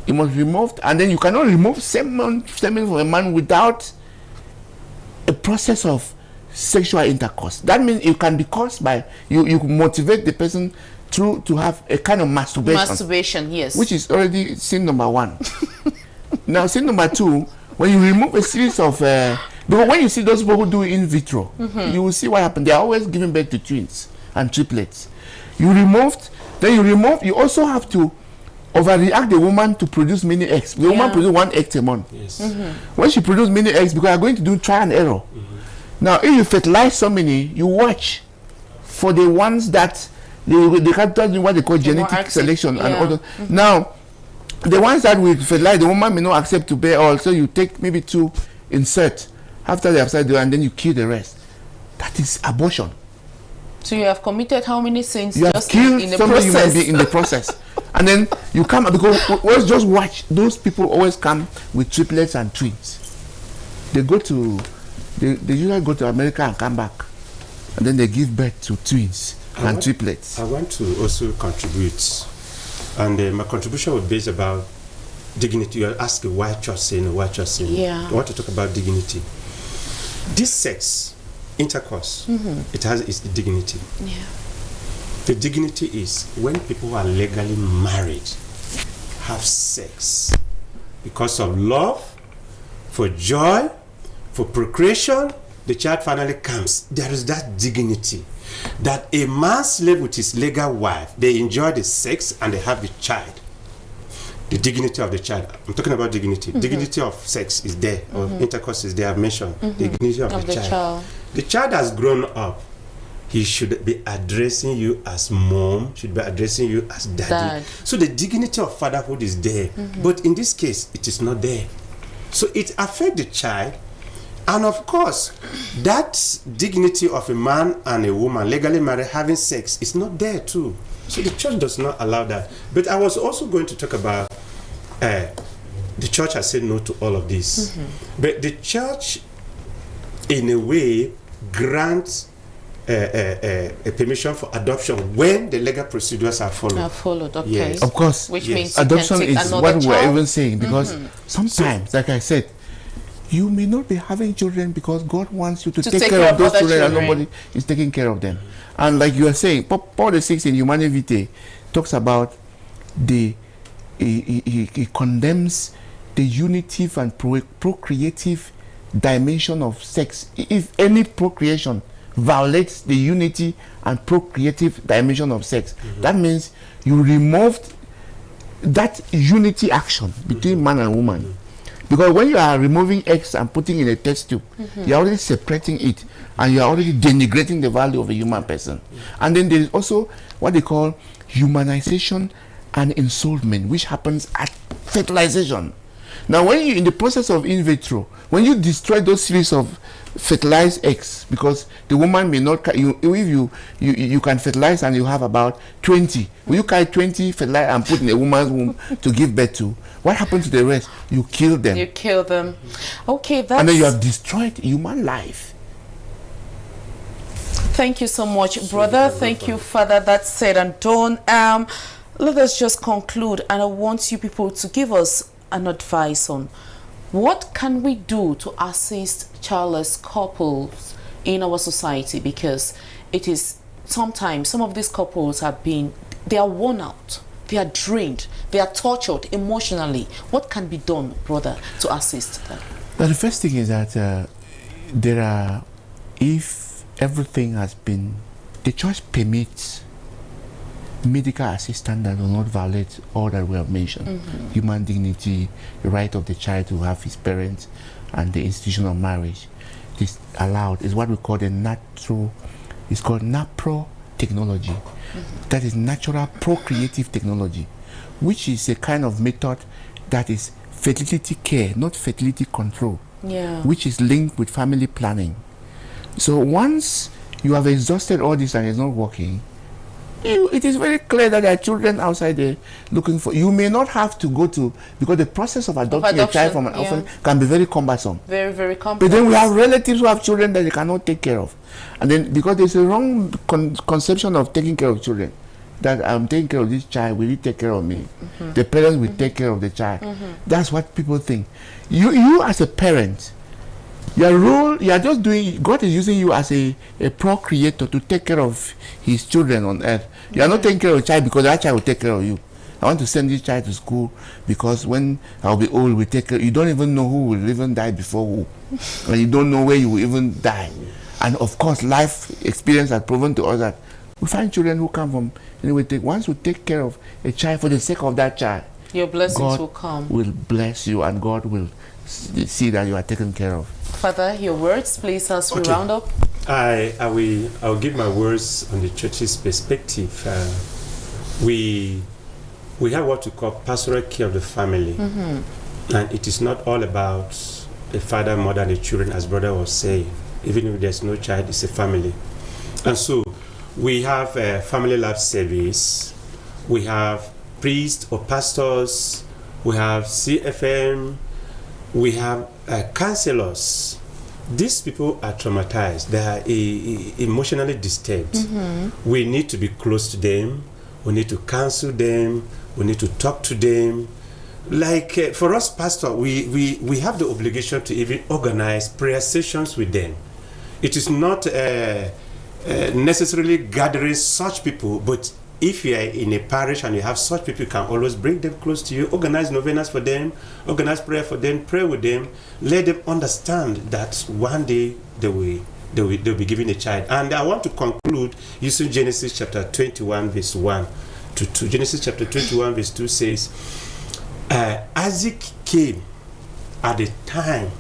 [SPEAKER 3] It must be removed, and then you cannot remove semen from a man without a process of sexual intercourse. That means it can be caused by you motivate the person to have a kind of masturbation.
[SPEAKER 1] Yes.
[SPEAKER 3] Which is already sin number 1. Now, sin number 2, when you remove a series of because when you see those people who do in vitro, you will see what happens. They are always giving birth to twins and triplets. You also have to overreact the woman to produce many eggs. The woman produces 1 egg a month.
[SPEAKER 2] Yes.
[SPEAKER 3] When she produces many eggs, because you are going to do trial and error. Now, if you fertilize so many, you watch for the ones that they can do what they call genetic selection and other. Now, the ones that we fertilize, the woman may not accept to bear all, so you take maybe 2 insert after they have started, and then you kill the rest. That is abortion.
[SPEAKER 1] So you have committed how many sins?
[SPEAKER 3] You have
[SPEAKER 1] just
[SPEAKER 3] killed
[SPEAKER 1] in the
[SPEAKER 3] somebody
[SPEAKER 1] process.
[SPEAKER 3] human being in the process. And then you come, because always just watch, those people always come with triplets and twins. They usually go to America and come back, and then they give birth to twins and triplets.
[SPEAKER 2] I want to also contribute, and my contribution will be about dignity. You ask why church saying, why church saying.
[SPEAKER 1] Yeah.
[SPEAKER 2] I want to talk about dignity. This sex, intercourse, it has its dignity.
[SPEAKER 1] Yeah.
[SPEAKER 2] The dignity is when people who are legally married have sex because of love, for joy, for procreation, the child finally comes. There is that dignity that a man slave with his legal wife, they enjoy the sex and they have the child. The dignity of the child. I'm talking about dignity. Dignity of sex is there, or intercourse is there. I've mentioned the dignity of the child. The child has grown up. He should be addressing you as mom, should be addressing you as daddy. So the dignity of fatherhood is there. But in this case, it is not there. So it affects the child. And of course, that dignity of a man and a woman legally married having sex is not there too. So the church does not allow that. But I was also going to talk about the church has said no to all of this. But the church, in a way, grants a permission for adoption when the legal procedures are followed.
[SPEAKER 1] Okay.
[SPEAKER 2] Yes.
[SPEAKER 3] Of course.
[SPEAKER 1] Which means
[SPEAKER 3] adoption is what we're even saying, because sometimes, like I said, you may not be having children because God wants you to take care of those children and nobody is taking care of them. And like you are saying, Paul VI in Humanae Vitae talks about he condemns the unitive and procreative dimension of sex. If any procreation violates the unity and procreative dimension of sex, that means you removed that unity action between man and woman. Because when you are removing eggs and putting in a test tube, you're already separating it, and you're already denigrating the value of a human person. And then there is also what they call humanization and ensoulment, which happens at fertilization. Now, when you in the process of in vitro, when you destroy those series of fertilized eggs, because the woman may not, if you can fertilize and you have about 20, will you carry 20 fertilize and put in a woman's womb to give birth to? What happens to the rest? You kill them.
[SPEAKER 1] You kill them. Okay, that's...
[SPEAKER 3] And then you have destroyed human life.
[SPEAKER 1] Thank you so much, brother. Thank you, Father. That's said and done. Let us just conclude, and I want you people to give us an advice on what can we do to assist childless couples in our society, because it is sometimes some of these couples they are worn out, they are drained, they are tortured emotionally. What can be done, brother, to assist them?
[SPEAKER 3] Well, the first thing is that if everything has been, the church permits medical assistance that will not violate all that we have mentioned. Human dignity, the right of the child to have his parents, and the institution of marriage. This allowed is what we call the natural, it's called NAPRO technology. That is natural procreative technology, which is a kind of method that is fertility care, not fertility control, which is linked with family planning. So once you have exhausted all this and it's not working, it is very clear that there are children outside there looking for. You may not have to go to, because the process of adopting a child from an orphan can be very cumbersome.
[SPEAKER 1] Very, very complex.
[SPEAKER 3] But then we have relatives who have children that they cannot take care of. And then because there's a wrong conception of taking care of children, that I'm taking care of this child, will he take care of me? The parents will take care of the child. That's what people think. You as a parent, your role, you are just doing, God is using you as a procreator to take care of his children on earth. You are not taking care of a child because that child will take care of you. I want to send this child to school because when I'll be old, we take care. You don't even know who will even die before who. And you don't know where you will even die. And of course, life experience has proven to us that we find children who come from, once we take care of a child for the sake of that child,
[SPEAKER 1] your blessings
[SPEAKER 3] God
[SPEAKER 1] will come.
[SPEAKER 3] Will bless you, and God will see that you are taken care of.
[SPEAKER 1] Father, your words, please, as we round up.
[SPEAKER 2] I'll give my words on the church's perspective. We have what we call pastoral care of the family, and it is not all about the father, mother, and the children, as brother was saying. Even if there's no child, it's a family. And so we have a family life service, we have priests or pastors, we have CFM, we have counselors. These people are traumatized, they are emotionally disturbed. We need to be close to them, we need to counsel them, we need to talk to them. Like for us pastor, we have the obligation to even organize prayer sessions with them. It is not necessarily gathering such people, but if you are in a parish and you have such people, you can always bring them close to you, organize novenas for them, organize prayer for them, pray with them, let them understand that one day they'll be given a child. And I want to conclude using Genesis chapter 21 verse 1 to 2. Genesis chapter 21 verse 2 says, Isaac came at the time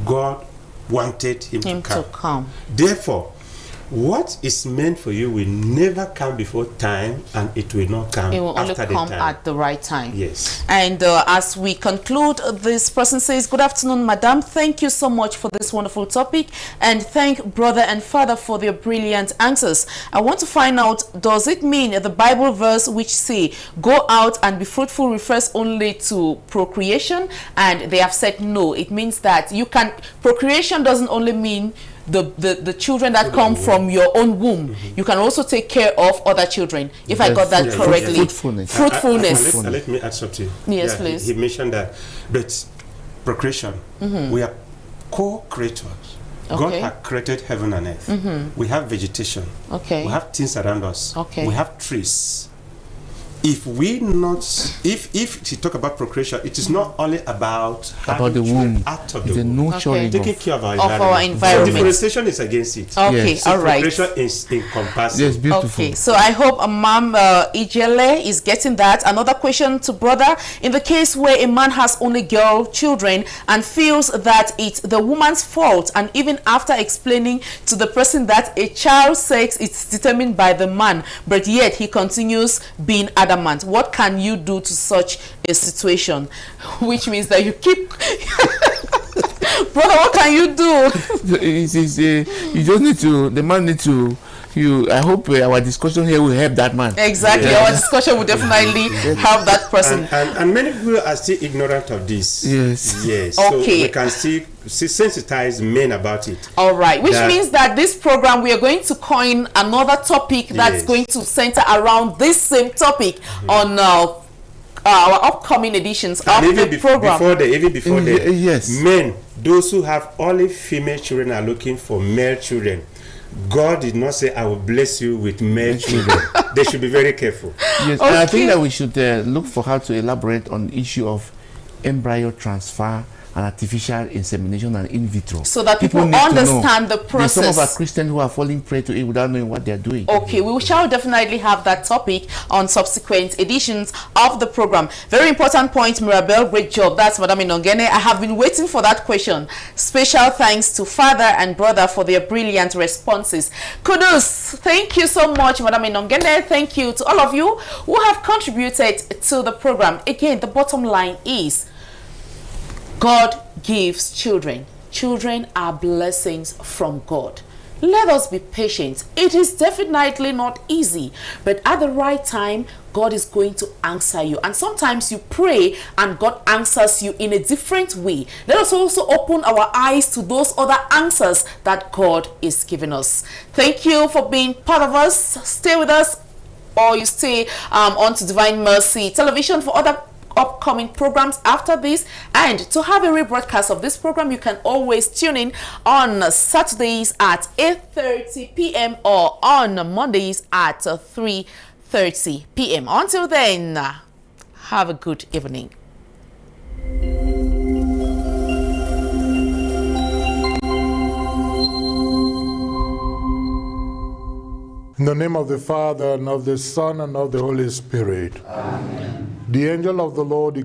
[SPEAKER 2] God wanted him to come. Therefore, what is meant for you will never come before time, and it will not come.
[SPEAKER 1] It will only
[SPEAKER 2] after
[SPEAKER 1] come
[SPEAKER 2] the time.
[SPEAKER 1] at the right time.
[SPEAKER 2] Yes.
[SPEAKER 1] And as we conclude, this person says, good afternoon, madam. Thank you so much for this wonderful topic, and thank brother and father for their brilliant answers. I want to find out, does it mean the Bible verse which say, go out and be fruitful, refers only to procreation? And they have said no. It means that you can, procreation doesn't only mean the children that come from your own womb. You can also take care of other children, if I got that correctly. Fruitfulness.
[SPEAKER 2] Let me add something.
[SPEAKER 1] Yes, please.
[SPEAKER 2] He mentioned that, but procreation, we are co-creators. God has created heaven and earth. We have vegetation. We have things around us. We have trees. If we not, if she talk about procreation, it is not only about
[SPEAKER 3] the womb,
[SPEAKER 2] out of the
[SPEAKER 3] womb,
[SPEAKER 2] taking care of our environment.
[SPEAKER 1] So
[SPEAKER 2] deforestation is against it.
[SPEAKER 1] So all right.
[SPEAKER 2] Procreation is encompassing.
[SPEAKER 3] Yes, beautiful.
[SPEAKER 1] Okay, so I hope Ma'am Ijele is getting that. Another question to brother: in the case where a man has only girl children and feels that it's the woman's fault, and even after explaining to the person that a child's sex is determined by the man, but yet he continues being adamant, what can you do to such a situation? Which means that you keep brother, what can you do?
[SPEAKER 3] You just need to, the man needs to I hope our discussion here will help that man.
[SPEAKER 1] Exactly.
[SPEAKER 2] Yeah.
[SPEAKER 1] Our discussion will definitely help that person.
[SPEAKER 2] And many people are still ignorant of this.
[SPEAKER 3] Yes.
[SPEAKER 2] Yes.
[SPEAKER 1] Okay.
[SPEAKER 2] So we can still sensitize men about it.
[SPEAKER 1] All right, which means that this program we are going to coin another topic that's
[SPEAKER 2] Yes.
[SPEAKER 1] going to center around this same topic on our upcoming editions
[SPEAKER 2] And
[SPEAKER 1] of
[SPEAKER 2] even
[SPEAKER 1] the program.
[SPEAKER 2] before that,
[SPEAKER 3] Yes.
[SPEAKER 2] men, those who have only female children are looking for male children. God did not say, I will bless you with male children. They should be very careful.
[SPEAKER 3] Yes,
[SPEAKER 1] Okay.
[SPEAKER 3] and I think that we should look for how to elaborate on the issue of embryo transfer and artificial insemination and in vitro.
[SPEAKER 1] So that people
[SPEAKER 3] need to
[SPEAKER 1] understand
[SPEAKER 3] know.
[SPEAKER 1] the
[SPEAKER 3] There's some of our
[SPEAKER 1] process.
[SPEAKER 3] Christians who are falling prey to it without knowing what they're doing.
[SPEAKER 1] Okay, we shall definitely have that topic on subsequent editions of the program. Very important point, Mirabel. Great job. That's Madam Inongene. I have been waiting for that question. Special thanks to father and brother for their brilliant responses. Kudos. Thank you so much, Madam Inongene. Thank you to all of you who have contributed to the program. Again, the bottom line is God gives children. Children are blessings from God. Let us be patient. It is definitely not easy, but at the right time, God is going to answer you. And sometimes you pray and God answers you in a different way. Let us also open our eyes to those other answers that God is giving us. Thank you for being part of us. Stay with us, or you stay on to Divine Mercy Television for other upcoming programs after this. And to have a rebroadcast of this program, you can always tune in on Saturdays at 8:30 p.m. or on Mondays at 3:30 p.m. Until then, have a good evening.
[SPEAKER 4] In the name of the Father, and of the Son, and of the Holy Spirit. Amen. The angel of the Lord